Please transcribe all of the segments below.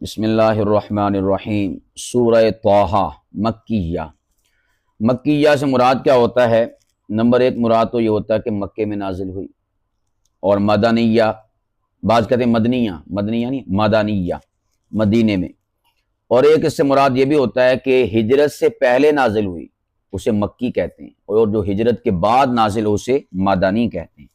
بسم اللہ الرحمن الرحیم۔ سورہ طٰہٰ مکیہ۔ مکیہ سے مراد کیا ہوتا ہے؟ نمبر ایک مراد تو یہ ہوتا ہے کہ مکے میں نازل ہوئی، اور مدنیہ، بعض کہتے ہیں مدنیہ، مدنیہ نہیں مدنیہ، مدینے میں۔ اور ایک اس سے مراد یہ بھی ہوتا ہے کہ ہجرت سے پہلے نازل ہوئی، اسے مکی کہتے ہیں، اور جو ہجرت کے بعد نازل ہو اسے مدنی کہتے ہیں۔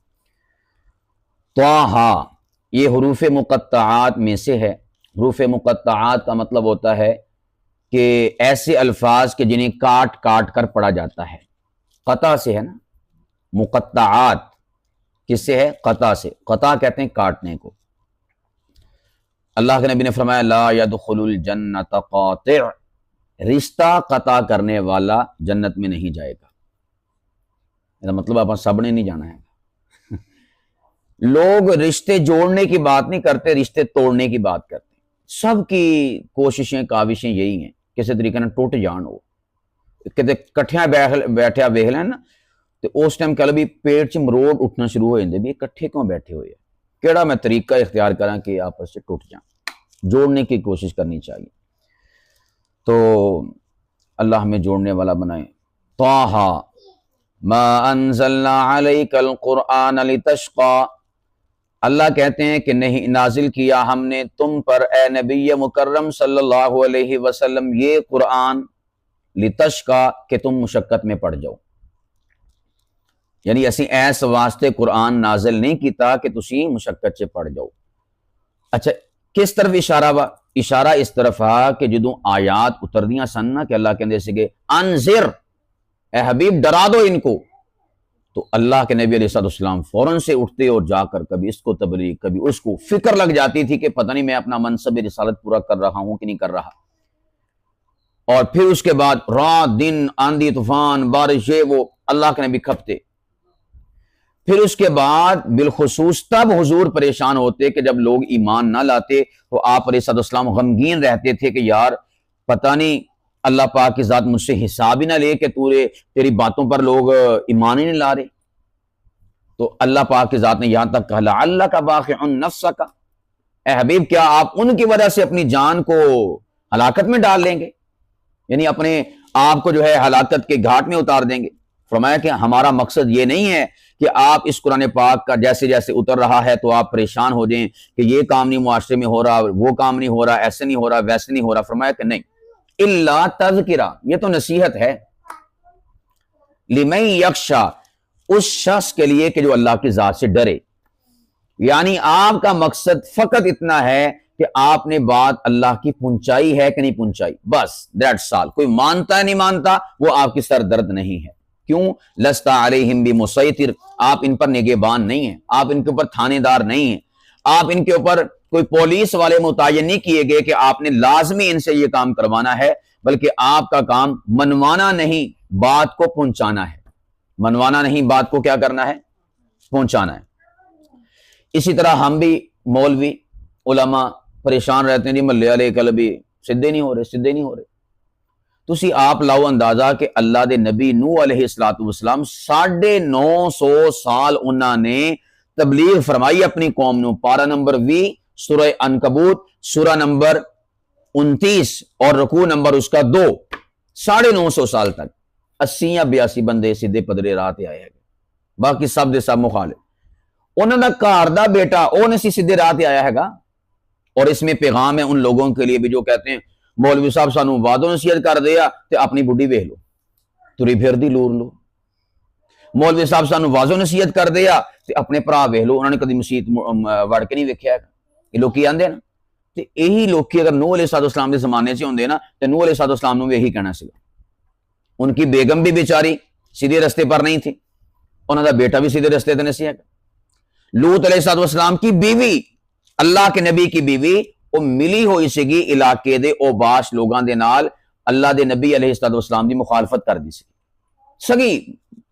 طٰہٰ یہ حروف مقطعات میں سے ہے۔ حروف مقطعات کا مطلب ہوتا ہے کہ ایسے الفاظ کے جنہیں کاٹ کاٹ کر پڑھا جاتا ہے۔ قطع سے ہے نا، مقطعات کس سے ہے؟ قطع سے۔ قطع کہتے ہیں کاٹنے کو۔ اللہ کے نبی نے فرمایا لا يدخل الجنت قاطع، رشتہ قطع کرنے والا جنت میں نہیں جائے گا۔ اس کا مطلب آپ سب نے نہیں جانا ہے۔ لوگ رشتے جوڑنے کی بات نہیں کرتے، رشتے توڑنے کی بات کرتے ہیں۔ سب کی کوششیں کاوشیں یہی ہیں کسی طریقے نہ ٹوٹ جان ہو۔ کہتے کٹھیاں بیٹھیا ویکھ لیں نا تو اس ٹائم کہہ لو بھی پیٹ چ مروڑ اٹھنا شروع ہو جاندے بھی کٹھے کیوں بیٹھے ہوئے ہیں، کیڑا میں طریقہ اختیار کراں کہ آپس سے ٹوٹ جائیں۔ جوڑنے کی کوشش کرنی چاہیے، تو اللہ ہمیں جوڑنے والا بنائے۔ طٰہٰ ما انزلنا علیک القرآن لتشقی، اللہ کہتے ہیں کہ نہیں نازل کیا ہم نے تم پر اے نبی مکرم صلی اللہ علیہ وسلم یہ قرآن لتشقی، کہ تم مشقت میں پڑ جاؤ، یعنی اسی ایس واسطے قرآن نازل نہیں کیتا کہ تسی مشقت سے پڑ جاؤ۔ اچھا کس طرف اشارہ وا؟ اشارہ اس طرف آ کہ جدوں آیات اتر دیاں سن نا کہ اللہ کہندے سگے انذر، اے حبیب ڈرا دو ان کو، تو اللہ کے نبی علیہ السلام فوراً سے اٹھتے اور جا کر کبھی اس کو تبلیغ کبھی اس کو، فکر لگ جاتی تھی کہ پتہ نہیں میں اپنا منصب رسالت پورا کر رہا ہوں کہ نہیں کر رہا۔ اور پھر اس کے بعد رات دن آندھی طوفان بارش یہ وہ، اللہ کے نبی کھپتے۔ پھر اس کے بعد بالخصوص تب حضور پریشان ہوتے کہ جب لوگ ایمان نہ لاتے تو آپ علیہ السلام غمگین رہتے تھے کہ یار پتہ نہیں اللہ پاک کی ذات مجھ سے حساب ہی نہ لے کہ تیری باتوں پر لوگ ایمان ہی نہیں لا رہے۔ تو اللہ پاک کی ذات نے یہاں تک کہا لعلک باخع نفسک، اے حبیب کیا آپ ان کی وجہ سے اپنی جان کو ہلاکت میں ڈال لیں گے، یعنی اپنے آپ کو جو ہے ہلاکت کے گھاٹ میں اتار دیں گے۔ فرمایا کہ ہمارا مقصد یہ نہیں ہے کہ آپ اس قرآن پاک کا جیسے جیسے اتر رہا ہے تو آپ پریشان ہو جائیں کہ یہ کام نہیں معاشرے میں ہو رہا، وہ کام نہیں ہو رہا، ایسے نہیں ہو رہا، ویسے نہیں ہو رہا۔ فرمایا کہ نہیں، الا تذکرہ، یہ تو نصیحت ہے، لمن یخشی، اس شخص کے لیے کہ جو اللہ کی ذات سے ڈرے۔ یعنی آپ کا مقصد فقط اتنا ہے کہ آپ نے بات اللہ کی پہنچائی ہے کہ نہیں پہنچائی، بس دیٹس آل۔ کوئی مانتا ہے نہیں مانتا وہ آپ کی سر درد نہیں ہے۔ کیوں؟ لست علیہم بمسیطر، آپ ان پر نگہبان نہیں ہیں، آپ ان کے اوپر تھانے دار نہیں ہیں، آپ ان کے اوپر کوئی پولیس والے متعین نہیں کیے گئے کہ آپ نے لازمی ان سے یہ کام کروانا ہے، بلکہ آپ کا کام منوانا نہیں بات کو پہنچانا ہے۔ منوانا نہیں بات کو کیا کرنا ہے؟ پہنچانا ہے۔ اسی طرح ہم بھی مولوی علماء پریشان رہتے ہیں جی محلے والے کل بھی سدھے نہیں ہو رہے، سدھے نہیں ہو رہے۔ تسی آپ لاؤ اندازہ کہ اللہ دے نبی نوح علیہ السلام 950 سال انہوں نے تبلیغ فرمائی اپنی قوم نو۔ پارہ نمبر 20 سورہ عنکبوت، سورہ نمبر 29 اور رکوع نمبر اس کا 2، 950 سال تک 80 یا 82 بندے سیدھے پدرے راہ تے آئے ہیں، باقی سب دے سب مخالف۔ انہوں نے گھر دا بیٹا وہ نہیں سیدھے راہ تے آیا ہے گا۔ اور اس میں پیغام ہے ان لوگوں کے لیے بھی جو کہتے ہیں مولوی صاحب سانو وعدو نصیحت کر دیا تے اپنی بڈھی ویکھ لو، تری پھردی لور لو۔ مولوی صاحب سانو وعدو نصیحت کر دیا تے اپنے بھرا ویکھ لو، انہوں نے کدی مسیت وڑ کے نہیں ویکھیا۔ یہ لوکی آندے نا، تے یہی لوکی اگر نوح علیہ السلام دے زمانے سے ہوندے نا تے نوح علیہ السلام نو یہی کہنا سی۔ ان کی بیگم بھی بیچاری سیدھے رستے پر نہیں تھی، انہوں دا بیٹا بھی سیدھے رستے تے نہیں سی۔ لوط علیہ السلام کی بیوی، اللہ کے نبی کی بیوی، وہ ملی ہوئی سگی علاقے دے اوباش لوگاں دے نال، اللہ دے نبی علیہ السلام دی مخالفت کر دی سی سگی،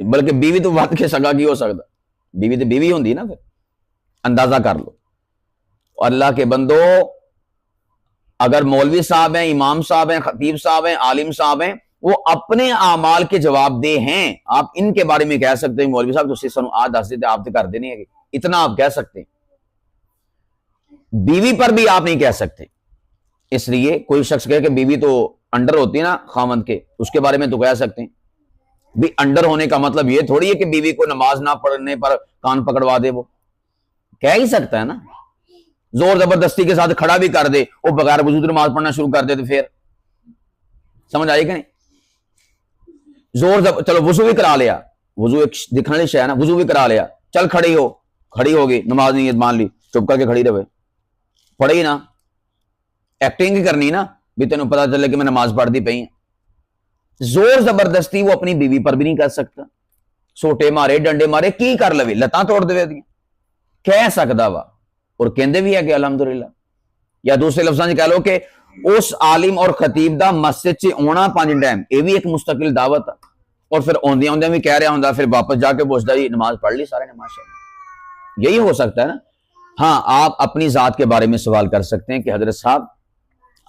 بلکہ بیوی تو وقت کے سگا کی ہو سکتا، بیوی تو بیوی ہوندی نا۔ پھر اندازہ کر لو۔ اللہ کے بندو، اگر مولوی صاحب ہیں، امام صاحب ہیں، خطیب صاحب ہیں، عالم صاحب ہیں، وہ اپنے اعمال کے جواب دہ ہیں۔ آپ ان کے بارے میں کہہ سکتے ہیں مولوی صاحب تو سانو آ دس دیتے، آپ تو کر دینے ہیں، اتنا آپ کہہ سکتے ہیں۔ بیوی پر بھی آپ نہیں کہہ سکتے اس لیے کوئی شخص کہے کہ بیوی تو انڈر ہوتی ہے نا خاوند کے، اس کے بارے میں تو کہہ سکتے ہیں بھی انڈر ہونے کا مطلب یہ تھوڑی ہے کہ بیوی کو نماز نہ پڑھنے پر کان پکڑوا دے، وہ کہہ ہی سکتا ہے نا، زور زبردستی کے ساتھ کھڑا بھی کر دے، وہ بغیر وضو نماز پڑھنا شروع کر دے تو پھر سمجھ آئی کہ نہیں؟ چلو وضو بھی کرا لیا، وضو ایک دکھنے والی شے ہے نا، وضو بھی کرا لیا، چل کھڑی ہوگی، نماز نہیں مان لی، چپ کر کے کھڑی رہے، پڑھے ہی نا، ایکٹنگ ہی کرنی نا بھی تینوں پتا چلے کہ میں نماز پڑھ دی پئی ہیں۔ زور زبردستی وہ اپنی بیوی پر بھی نہیں کر سکتا، سوٹے مارے ڈنڈے مارے کی کر لوے، لتاں توڑ دے دی، کہہ سکتا وا اور کہندے بھی ہے کہ الحمدللہ، یا دوسرے لفظاں کہہ لو کہ اس عالم اور خطیب دا مسجد چ آنا 5 ٹائم یہ بھی ایک مستقل دعوت ہے، اور پھر آندیاں بھی کہہ رہا ہوں، پھر واپس جا کے پوچھتا جی نماز پڑھ لی سارے نے ماشاءاللہ، یہی ہو سکتا ہے نا۔ ہاں آپ اپنی ذات کے بارے میں سوال کر سکتے ہیں کہ حضرت صاحب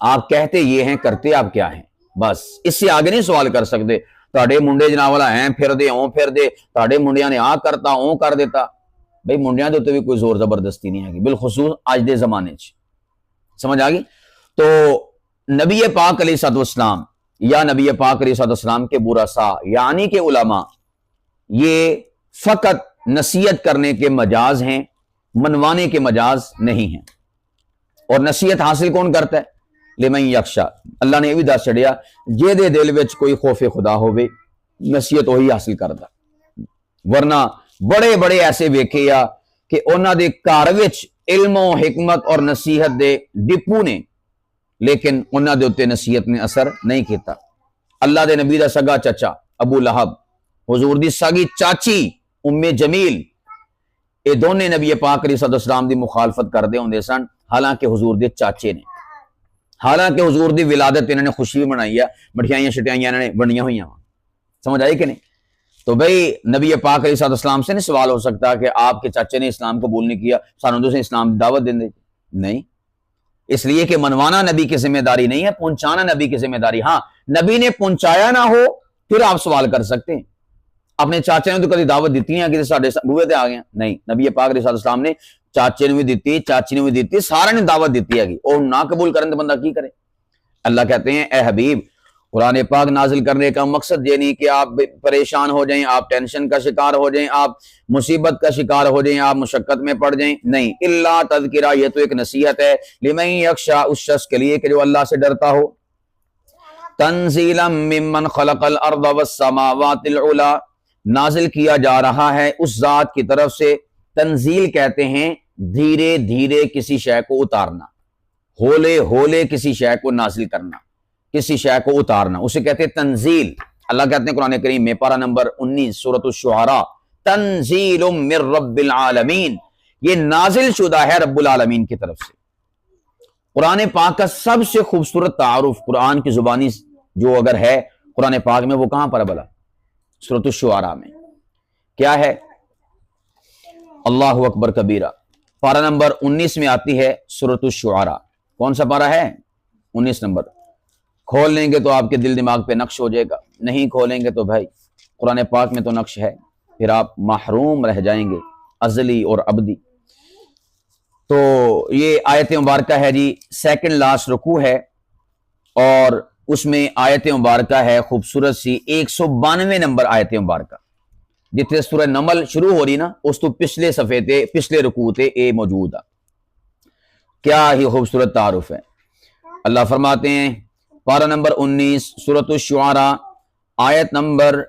آپ کہتے یہ ہیں کرتے آپ کیا ہیں، بس اس سے آگے نہیں سوال کر سکتے۔ تہاڈے منڈے جناب والا ہیں پھر دے تہاڈے منڈیاں نے آ کرتا اون کر دیتا، بھئی منڈیاں دے بھی کوئی زور زبردستی نہیں ہے، بالخصوص آج دے زمانے چ، سمجھ آ گئی؟ تو نبی پاک علیہ الصلوۃ والسلام یا نبی پاک علیہ الصلوۃ والسلام کے برسا یعنی کہ علماء یہ فقط نصیحت کرنے کے مجاز ہیں، منوانے کے مجاز نہیں ہیں۔ اور نصیحت حاصل کون کرتا ہے؟ لمن یخشا، اللہ نے یہ بھی دس چڑیا جے دے دل وچ کوئی خوف خدا ہوئے نصیحت وہی حاصل کردا، ورنہ بڑے بڑے ایسے ویکھے آ کہ انہاں دے گھر وچ علم و حکمت اور نصیحت دے ڈپو نے، لیکن انہاں دے اوتے نصیحت نے اثر نہیں کیتا۔ اللہ دے نبی دا سگا چچا ابو لہب، حضور دی سگی چاچی ام جمیل، یہ دونوں نبی پاک علیہ السلام دی مخالفت کردے ہوندے سن، حالانکہ حضور دے چاچے نے، حالانکہ حضور دی ولادت انہوں نے خوشی بھی منائی ہے، مٹھیائیاں شٹیائیاں انہوں نے بنیاں ہوئی ہیں، سمجھ آئی کہ نہیں؟ تو بھئی نبی پاک علیہ السلام سے نہیں سوال ہو سکتا کہ آپ کے چاچے نے اسلام قبول نہیں کیا سانوں تو سے اسلام دعوت دیں دے، نہیں، اس لیے کہ منوانا نبی کی ذمہ داری نہیں ہے، پہنچانا نبی کی ذمہ داری۔ ہاں نبی نے پہنچایا نہ ہو پھر آپ سوال کر سکتے ہیں، اپنے چاچے نے تو کبھی دعوت دیتی ہیں کہ ساڈے بوئے تے آ گئے، نہیں، نبی پاک علیہ السلام نے چاچے نے بھی دیتی، چاچی نے بھی دیتی، سارے نے دعوت دیتی ہے، اور نہ قبول کرنے تو بندہ کی کرے؟ اللہ کہتے ہیں اے حبیب قرآن پاک نازل کرنے کا مقصد یہ نہیں کہ آپ پریشان ہو جائیں، آپ ٹینشن کا شکار ہو جائیں، آپ مصیبت کا شکار ہو جائیں، آپ مشقت میں پڑ جائیں، نہیں، الا تذکرہ، یہ تو ایک نصیحت ہے، لمن یخشا، اس شخص کے لیے کہ جو اللہ سے ڈرتا ہو، تنزیلا ممن خلق الارض والسماوات العلی، نازل کیا جا رہا ہے اس ذات کی طرف سے، تنزیل کہتے ہیں دھیرے دھیرے کسی شے کو اتارنا، ہولے ہولے کسی شے کو نازل کرنا، کسی شے کو اتارنا، اسے کہتے ہیں تنزیل۔ اللہ کہتے ہیں قرآن کریم میں پارہ نمبر 19 سورۃ الشعراء، تنزیل من رب العالمین، یہ نازل شدہ ہے رب العالمین کی طرف سے۔ قرآن پاک کا سب سے خوبصورت تعارف قرآن کی زبانی جو اگر ہے قرآن پاک میں وہ کہاں پر بلا؟ سورۃ الشعراء میں۔ کیا ہے؟ اللہ اکبر کبیرہ، پارہ نمبر 19 میں آتی ہے سورۃ الشعراء۔ کون سا پارہ ہے؟ 19 نمبر۔ کھول لیں گے تو آپ کے دل دماغ پہ نقش ہو جائے گا، نہیں کھولیں گے تو بھائی قرآن پاک میں تو نقش ہے، پھر آپ محروم رہ جائیں گے ازلی اور ابدی۔ تو یہ آیت مبارکہ ہے جی، سیکنڈ لاسٹ رکوع ہے، اور اس میں آیت مبارکہ ہے خوبصورت سی 192 نمبر آیت مبارکہ، جتنے سورہ نمل شروع ہو رہی نا اس تو پچھلے صفحے تے پچھلے رکوع تے اے موجود ہے۔ کیا ہی خوبصورت تعارف ہے۔ اللہ فرماتے ہیں پارہ نمبر 19 سورۃ الشعراء آیت نمبر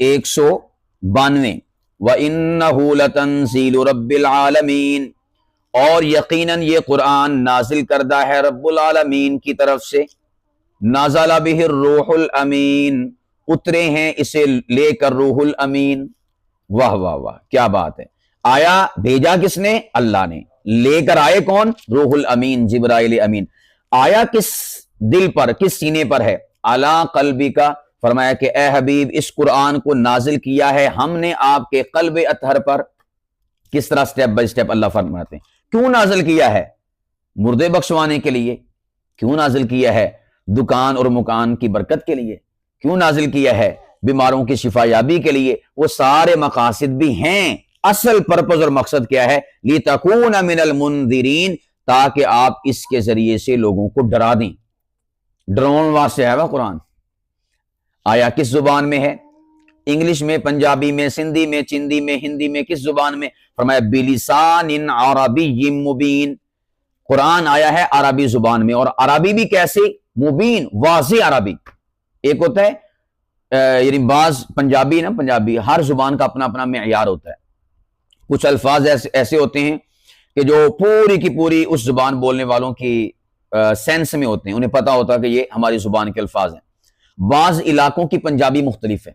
192، وَإِنَّهُ لَتَنزِيلُ رَبِّ الْعَالَمِينَ، اور یقیناً یہ قرآن نازل کردہ ہے رب العالمین کی طرف سے، نازل بہ الروح الامین، اترے ہیں اسے لے کر روح الامین۔ واہ واہ واہ، کیا بات ہے، آیا بھیجا کس نے؟ اللہ نے، لے کر آئے کون؟ روح الامین، جبرائیل امین۔ آیا کس دل پر، کس سینے پر ہے؟ علی قلبی کا، فرمایا کہ اے حبیب اس قرآن کو نازل کیا ہے ہم نے آپ کے قلب اطہر پر۔ کس طرح سٹیپ بائی سٹیپ اللہ فرماتے ہیں کیوں نازل کیا ہے؟ مردے بخشوانے کے لیے۔ کیوں نازل کیا ہے؟ دکان اور مکان کی برکت کے لیے۔ کیوں نازل کیا ہے؟ بیماروں کی شفا یابی کے لیے۔ وہ سارے مقاصد بھی ہیں، اصل پرپز اور مقصد کیا ہے؟ لِتَكُونَ مِنَ الْمُنذِرِينَ، تاکہ آپ اس کے ذریعے سے لوگوں کو ڈرا دیں۔ ڈراؤن واسطے ہے وہ قرآن. آیا کس زبان میں ہے؟ انگلش میں، پنجابی میں، سندھی میں، چندی میں، ہندی میں، کس زبان میں؟ فرمایا بلسان عربی مبین. قرآن آیا ہے عربی زبان میں، اور عربی بھی کیسے؟ مبین، واضح عربی. ایک ہوتا ہے یعنی بعض پنجابی نا، پنجابی ہر زبان کا اپنا اپنا معیار ہوتا ہے. کچھ الفاظ ایسے ہوتے ہیں کہ جو پوری کی پوری اس زبان بولنے والوں کی سینس میں ہوتے ہیں، انہیں پتا ہوتا ہے کہ یہ ہماری زبان کے الفاظ ہیں. بعض علاقوں کی پنجابی مختلف ہے،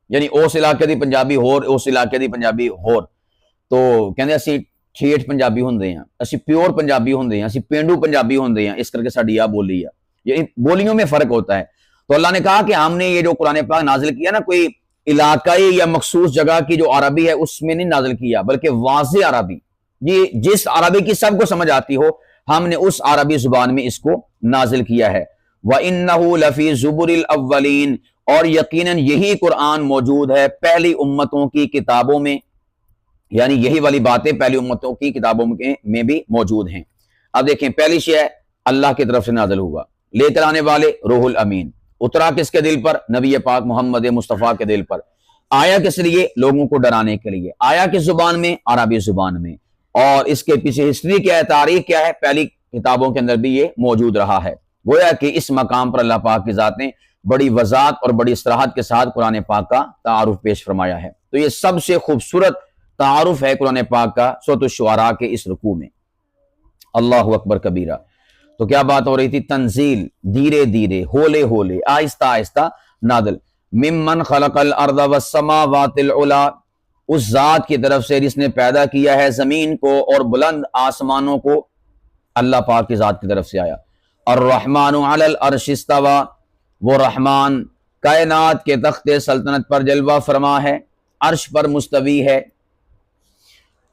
یعنی اس علاقے دی پنجابی ہور، اس علاقے دی پنجابی ہور. تو کہندے اسی ٹھیٹھ پنجابی ہوندے ہیں، اسی پیور پنجابی ہوندے ہیں، اسی پینڈو پنجابی ہوندے ہیں، اس کر کے ساڈی آ بولی ہے. یہ بولیوں میں فرق ہوتا ہے. تو اللہ نے کہا کہ ہم نے یہ جو قرآن پاک نازل کیا نا، کوئی علاقائی یا مخصوص جگہ کی جو عربی ہے اس میں نہیں نازل کیا، بلکہ واضح عربی، یہ جس عربی کی سب کو سمجھ آتی ہو، ہم نے اس عربی زبان میں اس کو نازل کیا ہے. وَإِنَّهُ لَفِي زُبُرِ الْأَوَّلِينَ، اور یقیناً یہی قرآن موجود ہے پہلی امتوں کی کتابوں میں، یعنی یہی والی باتیں پہلی امتوں کی کتابوں میں بھی موجود ہیں. اب دیکھیں پہلی شے ہے اللہ کی طرف سے نازل ہوا، لے کر آنے والے روح الامین. اترا کس کے دل پر؟ نبی پاک محمد مصطفیٰ کے دل پر. آیا کس لیے؟ لوگوں کو ڈرانے کے لیے. آیا کس زبان میں؟ عربی زبان میں. اور اس کے پیچھے ہسٹری کیا ہے، تاریخ کیا ہے؟ پہلی کتابوں کے اندر بھی یہ موجود رہا ہے. گویا کہ اس مقام پر اللہ پاک کی ذات نے بڑی وضاحت اور بڑی صراحت کے ساتھ قرآن پاک کا تعارف پیش فرمایا ہے. تو یہ سب سے خوبصورت تعارف ہے قرآن پاک کا سورۃ الشعراء کے اس رکوع میں. اللہ اکبر کبیرہ. تو کیا بات ہو رہی تھی؟ تنزیل، دھیرے دھیرے، ہولے ہولے، آہستہ آہستہ نازل. ممن خلق الارض والسماوات العلی، اس ذات کی طرف سے جس نے پیدا کیا ہے زمین کو اور بلند آسمانوں کو. اللہ پاک کی ذات کی طرف سے آیا. الرحمن علی العرش استوى، وہ رحمان کائنات کے تخت سلطنت پر جلوہ فرما ہے، عرش پر مستوی ہے.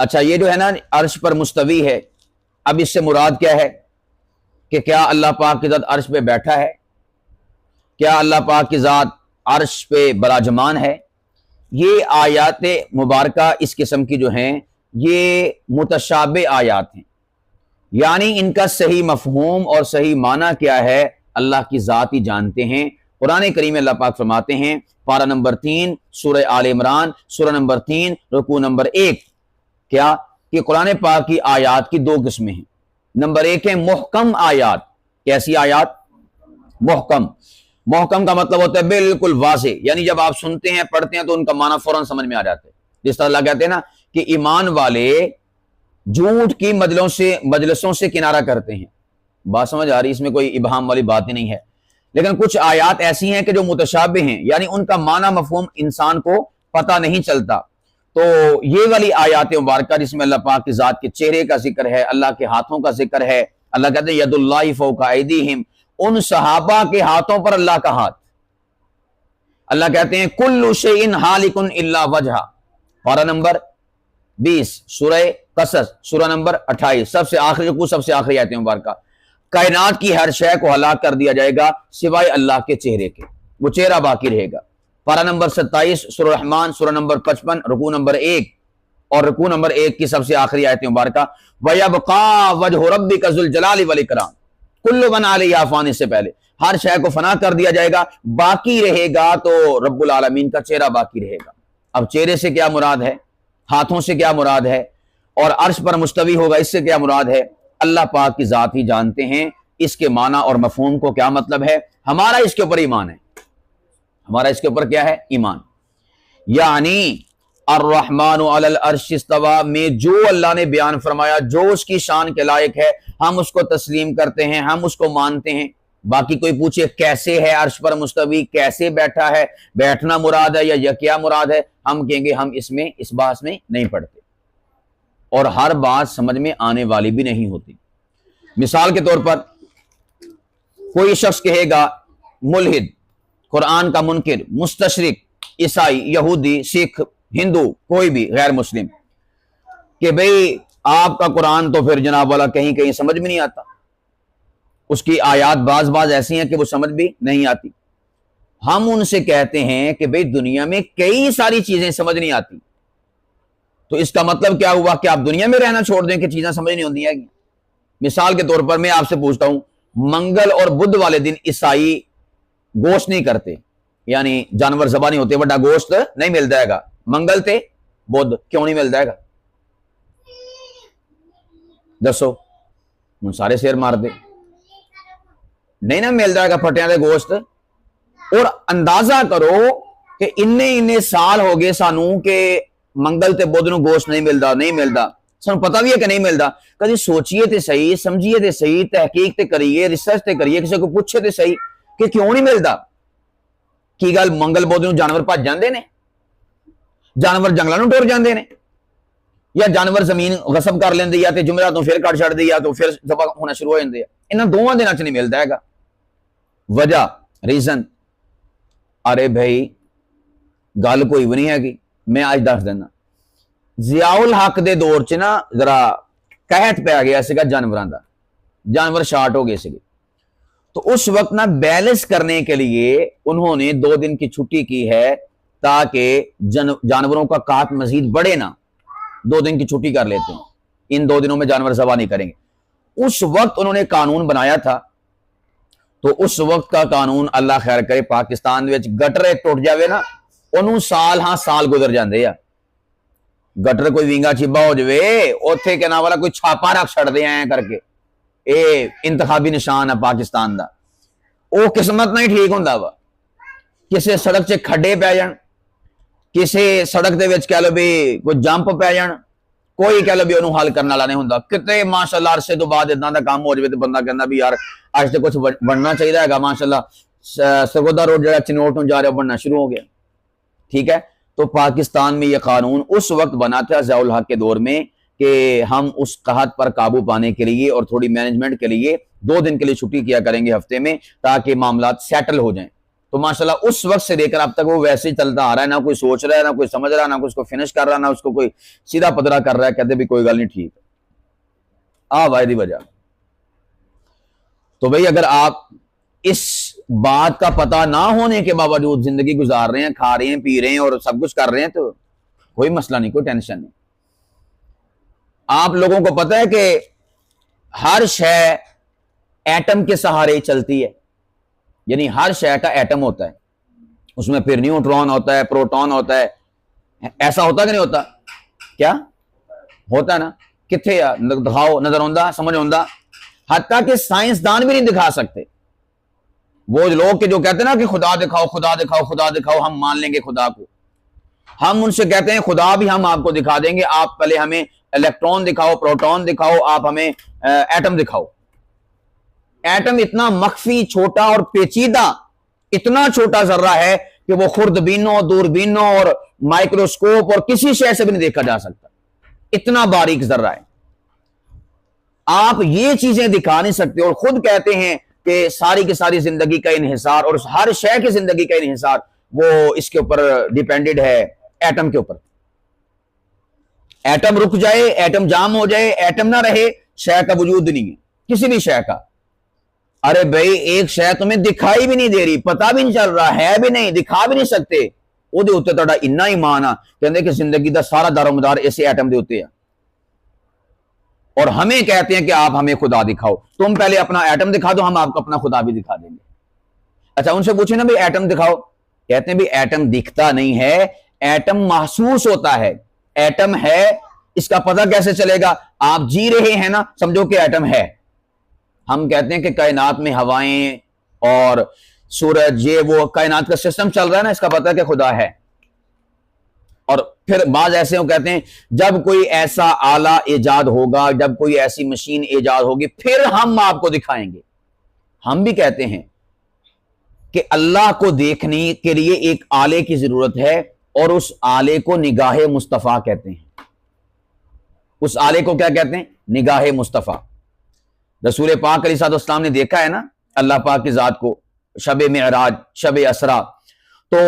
اچھا یہ جو ہے نا عرش پر مستوی ہے، اب اس سے مراد کیا ہے؟ کہ کیا اللہ پاک کی ذات عرش پہ بیٹھا ہے؟ کیا اللہ پاک کی ذات عرش پہ براجمان ہے؟ یہ آیات مبارکہ اس قسم کی جو ہیں یہ متشابہ آیات ہیں، یعنی ان کا صحیح مفہوم اور صحیح معنی کیا ہے اللہ کی ذات ہی جانتے ہیں. قرآن کریم میں اللہ پاک فرماتے ہیں پارہ نمبر 3 سورہ آل عمران، سورہ نمبر 3 رکوع نمبر 1، کیا کہ قرآن پاک کی آیات کی دو قسمیں ہیں. نمبر 1 ہے محکم آیات. کیسی آیات؟ محکم. محکم کا مطلب ہوتا ہے بالکل واضح، یعنی جب آپ سنتے ہیں پڑھتے ہیں تو ان کا معنی فوراً سمجھ میں آ جاتا ہے. جس طرح اللہ کہتے ہیں نا کہ ایمان والے جھوٹ کی مجلسوں سے کنارہ کرتے ہیں. بات سمجھ آ رہی؟ اس میں کوئی ابہام والی بات ہی نہیں ہے. لیکن کچھ آیات ایسی ہیں کہ جو متشابہ ہیں، یعنی ان کا معنی مفہوم انسان کو پتہ نہیں چلتا. تو یہ والی آیات مبارکہ جس میں اللہ پاک کی ذات کے چہرے کا ذکر ہے، اللہ کے ہاتھوں کا ذکر ہے. اللہ کہتے ہیں ید اللہ فوق ایدیہم، ان صحابہ کے ہاتھوں پر اللہ کا ہاتھ. اللہ کہتے ہیں کل شیء ہالک الا وجہہ، پارہ نمبر 20 سورہ قصص سورہ نمبر 28، سب سے آخری رکوع، سب سے آخری آیت مبارکہ. کائنات کی ہر شے کو ہلاک کر دیا جائے گا سوائے اللہ کے چہرے کے، وہ چہرہ باقی رہے گا. پارہ نمبر 27 سورہ رحمان سورہ نمبر 55 رکوع نمبر 1 اور رکوع نمبر 1 کی سب سے آخری آیت مبارکہ وَيَبْقَى وَجْهُ رَبِّكَ ذُو الْجَلَالِ وَالْإِكْرَامِ، کل من علیہا فان، اس سے پہلے ہر شے کو فنا کر دیا جائے گا، باقی رہے گا تو رب العالمین کا چہرہ باقی رہے گا. اب چہرے سے کیا مراد ہے؟ ہاتھوں سے کیا مراد ہے؟ اور عرش پر مستوی ہوگا اس سے کیا مراد ہے؟ اللہ پاک کی ذات ہی جانتے ہیں اس کے معنی اور مفہوم کو کیا مطلب ہے. ہمارا اس کے اوپر ایمان ہے، ہمارا اس کے اوپر کیا ہے؟ ایمان. یعنی الرحمن علی العرش استوى میں جو اللہ نے بیان فرمایا، جو اس کی شان کے لائق ہے، ہم اس کو تسلیم کرتے ہیں، ہم اس کو مانتے ہیں. باقی کوئی پوچھے کیسے ہے عرش پر مستوی، کیسے بیٹھا ہے، بیٹھنا مراد ہے یا کیا مراد ہے، ہم کہیں گے ہم اس بحث میں نہیں پڑھتے، اور ہر بات سمجھ میں آنے والی بھی نہیں ہوتی. مثال کے طور پر کوئی شخص کہے گا ملحد، قرآن کا منکر، مستشرق، عیسائی، یہودی، سکھ، ہندو، کوئی بھی غیر مسلم، کہ بھئی آپ کا قرآن تو پھر جناب والا کہیں کہیں سمجھ میں نہیں آتا، اس کی آیات بعض ایسی ہیں کہ وہ سمجھ بھی نہیں آتی. ہم ان سے کہتے ہیں کہ بھئی دنیا میں کئی ساری چیزیں سمجھ نہیں آتی، تو اس کا مطلب کیا ہوا کہ آپ دنیا میں رہنا چھوڑ دیں کہ چیزیں سمجھ نہیں ہوتی ہیں. مثال کے طور پر میں آپ سے پوچھتا ہوں منگل اور بدھ والے دن عیسائی گوشت نہیں کرتے، یعنی جانور ذبح نہیں ہوتے، بڑا گوشت نہیں مل جائے گا۔ منگل تے بدھ کیوں نہیں مل جائے گا؟ دسو، ہن سارے سیر مار دے، نہیں نا مل جائے گا پھٹیاں دے گوشت۔ اور اندازہ کرو کہ انے سال ہو گئے سانو کہ منگل تے بدھ نو گوشت نہیں ملدا، سانو پتہ بھی ہے کہ نہیں ملدا۔ کدی سوچئے تے صحیح، سمجھیے تے صحیح، تحقیق تے کریے، ریسرچ تے کریے، کسی کو پوچھے تے صحیح کہ کیوں نہیں ملدا۔ کی گل منگل بدھ نو جانور بھج جاندے نے، جانور جنگلاں نو ٹر جاندے نے، یا جانور زمین غصب کر لیندے، یا تے جمعرات نو پھر کٹ چھڑ دے، یا تو پھر ذبح ہونا شروع ہو جاندے۔ انہاں دوواں دناں چ نہیں ملدا ہے گا۔ وجہ، ریزن، ارے بھائی گل کوئی بھی نہیں ہے، میں آج دس دینا۔ ضیاء الحق دے دور چ نا ذرا قحط پی گیا سگا جانوراں دا، جانور شارٹ ہو گئے سگے، تو اس وقت نا بیلنس کرنے کے لیے انہوں نے 2 دن کی چھٹی کی ہے تاکہ جانوروں کا کاٹ مزید بڑھے نا۔ 2 دن کی چھٹی کر لیتے ہیں، ان 2 دنوں میں جانور ذبح نہیں کریں گے۔ اس وقت انہوں نے قانون بنایا تھا، تو اس وقت کا قانون اللہ خیر کرے پاکستان وچ گٹر ٹوٹ جاوے نا، انہوں سال گزر جاندے آ۔ گٹر کوئی وینگا چیبا ہو جاوے، اوتھے کے نام والا کوئی چھاپا رکھ چھڑ دے ہیں کر کے، اے انتخابی نشان ہے پاکستان دا۔ او قسمت نہیں ٹھیک ہوندا وا، کسے سڑک چ کھڈے پی جان، کسے سڑک دے وچ کہہ لو بھی کوئی جمپ پی جان، کوئی کہہ لو بھی انہوں حل کرنے والا نہیں ہوندا۔ کتے ماشاءاللہ عرصے تو بعد اتنا دا کام ہو جاوے تے بندہ کہندا بھی یار اج تے کچھ بننا چاہیے گا، ماشاءاللہ سرگودا روڈ جڑا چنوٹ نوں جا رہا بننا شروع ہو گیا۔ ٹھیک ہے، تو پاکستان میں یہ قانون اس وقت بنا تھا ضیاء الحق کے دور میں کہ ہم اس قحط پر قابو پانے کے لیے اور تھوڑی مینجمنٹ کے لیے 2 دن کے لیے چھٹی کیا کریں گے ہفتے میں، تاکہ معاملات سیٹل ہو جائیں۔ تو ماشاءاللہ اس وقت سے لے کر اب تک وہ ویسے ہی چلتا آ رہا ہے، نہ کوئی سوچ رہا ہے، نہ کوئی سمجھ رہا ہے، نہ کوئی اس کو فنش کر رہا ہے، نہ اس کو کوئی سیدھا پدرا کر رہا ہے، کہتے بھی کوئی گل نہیں ٹھیک واحدی وجہ۔ تو بھئی اگر آپ اس بات کا پتہ نہ ہونے کے باوجود زندگی گزار رہے ہیں، کھا رہے ہیں، پی رہے ہیں اور سب کچھ کر رہے ہیں، تو کوئی مسئلہ نہیں، کوئی ٹینشن نہیں۔ آپ لوگوں کو پتہ ہے کہ ہر شے ایٹم کے سہارے چلتی ہے، یعنی ہر شے کا ایٹم ہوتا ہے، اس میں پھر نیوٹرون ہوتا ہے، پروٹون ہوتا ہے، ایسا ہوتا کہ نہیں ہوتا؟ کیا ہوتا ہے نا؟ کتھے دکھاؤ، نظر ہوندہ، سمجھ ہوندہ؟ حتیٰ کہ سائنسدان بھی نہیں دکھا سکتے۔ وہ لوگ کہ جو کہتے ہیں نا کہ خدا دکھاؤ، خدا دکھاؤ، خدا دکھاؤ، ہم مان لیں گے خدا کو، ہم ان سے کہتے ہیں خدا بھی ہم آپ کو دکھا دیں گے، آپ پہلے ہمیں الیکٹرون دکھاؤ، پروٹون دکھاؤ، آپ ہمیں ایٹم دکھاؤ۔ ایٹم اتنا مخفی، چھوٹا اور پیچیدہ، اتنا چھوٹا ذرہ ہے کہ وہ خوردبینوں، دوربینوں اور مائکروسکوپ اور کسی شے سے بھی نہیں دیکھا جا سکتا، اتنا باریک ذرہ ہے۔ آپ یہ چیزیں دکھا نہیں سکتے، اور خود کہتے ہیں کہ ساری کی ساری زندگی کا انحصار اور ہر شے کی زندگی کا انحصار وہ اس کے اوپر ڈیپینڈڈ ہے، ایٹم کے اوپر۔ ایٹم رک جائے، ایٹم جام ہو جائے، ایٹم نہ رہے، شے کا وجود نہیں ہے، کسی بھی شے کا۔ ارے بھائی ایک شے تمہیں دکھائی بھی نہیں دے رہی، پتہ بھی نہیں چل رہا ہے، بھی نہیں دکھا بھی نہیں سکتے، وہ دے ہوتے تھوڑا اتنا ایمان آ کہندے کہ زندگی دا سارا دار و مدار ایسے ایٹم دے ہوتے ہیں، اور ہمیں کہتے ہیں کہ آپ ہمیں خدا دکھاؤ۔ تم پہلے اپنا ایٹم دکھا دو، ہم آپ کو اپنا خدا بھی دکھا دیں گے۔ اچھا ان سے پوچھیں نا بھائی ایٹم دکھاؤ، کہتے ہیں بھی ایٹم دکھتا نہیں ہے، ایٹم محسوس ہوتا ہے۔ ایٹم ہے، اس کا پتہ کیسے چلے گا؟ آپ جی رہے ہیں نا، سمجھو کہ ایٹم ہے۔ ہم کہتے ہیں کہ کائنات میں ہوائیں اور سورج، یہ وہ کائنات کا سسٹم چل رہا ہے نا، اس کا پتہ ہے کہ خدا ہے۔ اور پھر بعض ایسے ہوں کہتے ہیں جب کوئی ایسا آلہ ایجاد ہوگا، جب کوئی ایسی مشین ایجاد ہوگی، پھر ہم آپ کو دکھائیں گے۔ ہم بھی کہتے ہیں کہ اللہ کو دیکھنے کے لیے ایک آلے کی ضرورت ہے، اور اس آلے کو نگاہ مصطفیٰ کہتے ہیں۔ اس آلے کو کیا کہتے ہیں؟ نگاہ مصطفیٰ۔ رسول پاک علیہ السلام نے دیکھا ہے نا اللہ پاک کی ذات کو شب معراج، شب اسرا، تو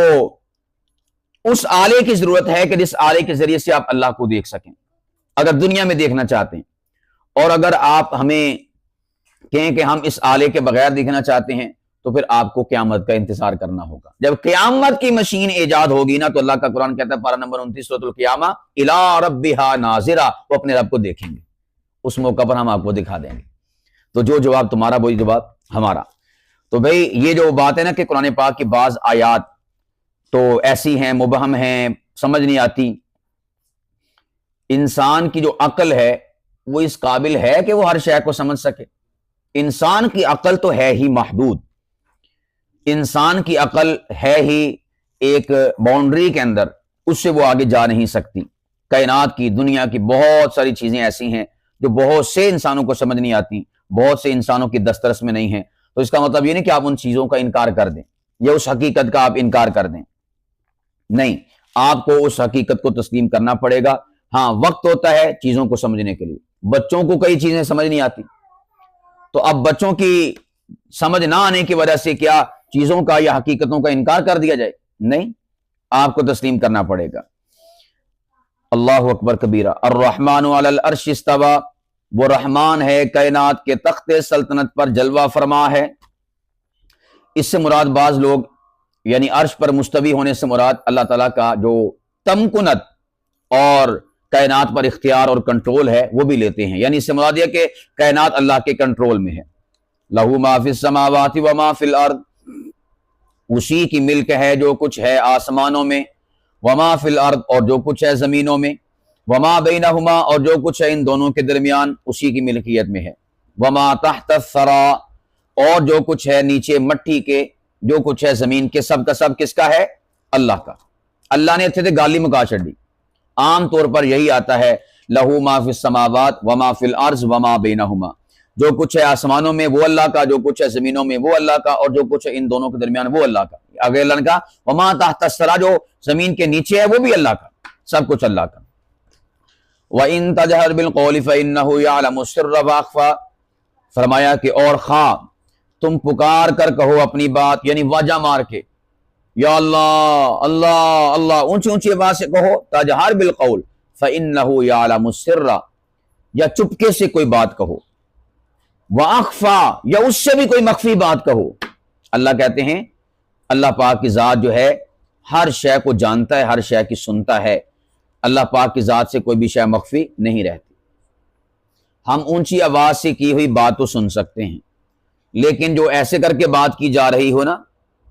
اس آلے کی ضرورت ہے کہ جس آلے کے ذریعے سے آپ اللہ کو دیکھ سکیں، اگر دنیا میں دیکھنا چاہتے ہیں۔ اور اگر آپ ہمیں کہیں کہ ہم اس آلے کے بغیر دیکھنا چاہتے ہیں، تو پھر آپ کو قیامت کا انتظار کرنا ہوگا۔ جب قیامت کی مشین ایجاد ہوگی نا، تو اللہ کا قرآن کہتا ہے پارہ نمبر 29 سورۃ القیامہ، الی ربہا ناظرہ، وہ اپنے رب کو دیکھیں گے، اس موقع پر ہم آپ کو دکھا دیں گے۔ تو جو جواب تمہارا وہی جواب ہمارا۔ تو بھئی یہ جو بات ہے نا کہ قرآن پاک کی بعض آیات تو ایسی ہیں، مبہم ہیں، سمجھ نہیں آتی، انسان کی جو عقل ہے وہ اس قابل ہے کہ وہ ہر شے کو سمجھ سکے؟ انسان کی عقل تو ہے ہی محدود، انسان کی عقل ہے ہی ایک باؤنڈری کے اندر، اس سے وہ آگے جا نہیں سکتی۔ کائنات کی، دنیا کی بہت ساری چیزیں ایسی ہیں جو بہت سے انسانوں کو سمجھ نہیں آتی، بہت سے انسانوں کی دسترس میں نہیں ہیں۔ تو اس کا مطلب یہ نہیں کہ آپ ان چیزوں کا انکار کر دیں یا اس حقیقت کا آپ انکار کر دیں، نہیں، آپ کو اس حقیقت کو تسلیم کرنا پڑے گا۔ ہاں، وقت ہوتا ہے چیزوں کو سمجھنے کے لیے، بچوں کو کئی چیزیں سمجھ نہیں آتی، تو اب بچوں کی سمجھ نہ آنے کی وجہ سے کیا چیزوں کا یا حقیقتوں کا انکار کر دیا جائے؟ نہیں، آپ کو تسلیم کرنا پڑے گا۔ اللہ اکبر کبیرہ۔ الرحمن علی العرش استوى، وہ رحمان ہے کائنات کے تخت سلطنت پر جلوہ فرما ہے۔ اس سے مراد بعض لوگ یعنی عرش پر مستوی ہونے سے مراد اللہ تعالیٰ کا جو تمکنت اور کائنات پر اختیار اور کنٹرول ہے وہ بھی لیتے ہیں، یعنی اس سے مراد یہ کہ کائنات اللہ کے کنٹرول میں ہے۔ لہو ما فی السماوات وما فی الارض، اسی کی ملک ہے جو کچھ ہے آسمانوں میں، وما فی الارض، اور جو کچھ ہے زمینوں میں، وما بینہما، اور جو کچھ ہے ان دونوں کے درمیان اسی کی ملکیت میں ہے، وما تحت الثری، اور جو کچھ ہے نیچے مٹی کے، جو کچھ ہے زمین کے، سب کا سب کس کا ہے؟ اللہ کا۔ اللہ نے اتنے گالی مکا چڑی، عام طور پر یہی آتا ہے لہو ما فی السماوات وما فی الارض وما بینہما، جو کچھ ہے آسمانوں میں وہ اللہ کا، جو کچھ ہے زمینوں میں وہ اللہ کا، اور جو کچھ ہے ان دونوں کے درمیان وہ اللہ کا۔ آگے اللہ نے کہا وما تحت الثری، جو زمین کے نیچے ہے وہ بھی اللہ کا، سب کچھ اللہ کا۔ وَإِن تَجْهَرْ بِالْقَوْلِ فَإِنَّهُ يَعْلَمُ السِّرَّ وَأَخْفَى، فرمایا کہ اور خواہ تم پکار کر کہو اپنی بات، یعنی واجہ مار کے، یا اللہ اللہ اللہ، اونچی اونچی آواز سے کہو، تجہر بالقول فإنه يعلم السر، یا چپکے سے کوئی بات کہو، وأخفى، یا اس سے بھی کوئی مخفی بات کہو۔ اللہ کہتے ہیں اللہ پاک کی ذات جو ہے ہر شے کو جانتا ہے، ہر شے کی سنتا ہے، اللہ پاک کی ذات سے کوئی بھی شے مخفی نہیں رہتی۔ ہم اونچی آواز سے کی ہوئی بات تو سن سکتے ہیں، لیکن جو ایسے کر کے بات کی جا رہی ہو نا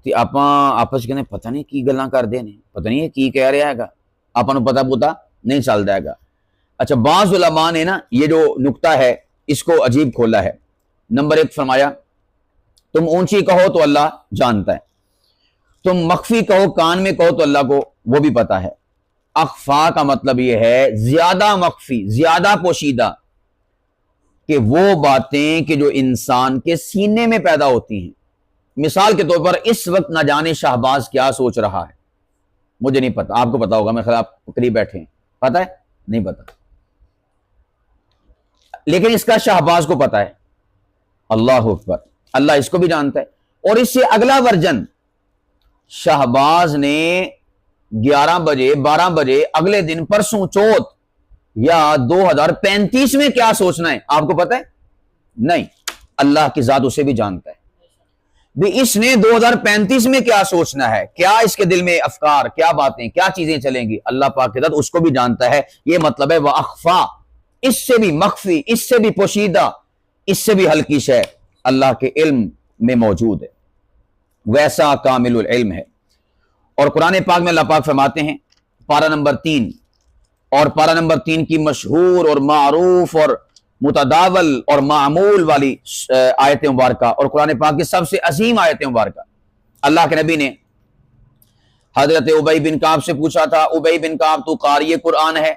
کہ اپاں آپس کہنے پتہ نہیں کی گلاں کر دے نے، پتہ نہیں کی کہہ رہا ہے گا، اپاں نوں پتہ پوتا نہیں چل جائے گا۔ اچھا، بعض علماء نے نا یہ جو نقطہ ہے اس کو عجیب کھولا ہے۔ نمبر 1 فرمایا تم اونچی کہو تو اللہ جانتا ہے، تم مخفی کہو کان میں کہو تو اللہ کو وہ بھی پتا ہے۔ اخفا کا مطلب یہ ہے زیادہ مخفی، زیادہ پوشیدہ، کہ وہ باتیں کہ جو انسان کے سینے میں پیدا ہوتی ہیں۔ مثال کے طور پر اس وقت نہ جانے شہباز کیا سوچ رہا ہے، مجھے نہیں پتا، آپ کو پتا ہوگا، میں خیال آپ قریب بیٹھے ہیں، پتا ہے؟ نہیں پتا، لیکن اس کا شہباز کو پتا ہے۔ اللہ اکبر، اللہ اس کو بھی جانتا ہے۔ اور اس سے اگلا ورژن، شہباز نے 11 بجے 12 بجے اگلے دن پرسوں چوتھ یا 2035 میں کیا سوچنا ہے آپ کو پتا ہے؟ نہیں، اللہ کی ذات اسے بھی جانتا ہے۔ بھی اس نے 2035 میں کیا سوچنا ہے، کیا اس کے دل میں افکار، کیا باتیں، کیا چیزیں چلیں گی، اللہ پاک کی ذات اس کو بھی جانتا ہے۔ یہ مطلب ہے وَأَخْفَى، اس سے بھی مخفی، اس سے بھی پوشیدہ، اس سے بھی ہلکی شے اللہ کے علم میں موجود ہے، ویسا کامل العلم ہے۔ اور قرآن پاک میں اللہ پاک فرماتے ہیں، پارہ نمبر 3، اور پارہ نمبر 3 کی مشہور اور معروف اور متداول اور معمول والی آیت مبارکہ، اور قرآن پاک کی سب سے عظیم آیت مبارکہ، اللہ کے نبی نے حضرت ابی بن کعب سے پوچھا تھا، ابی بن کعب تو قاری قرآن ہے،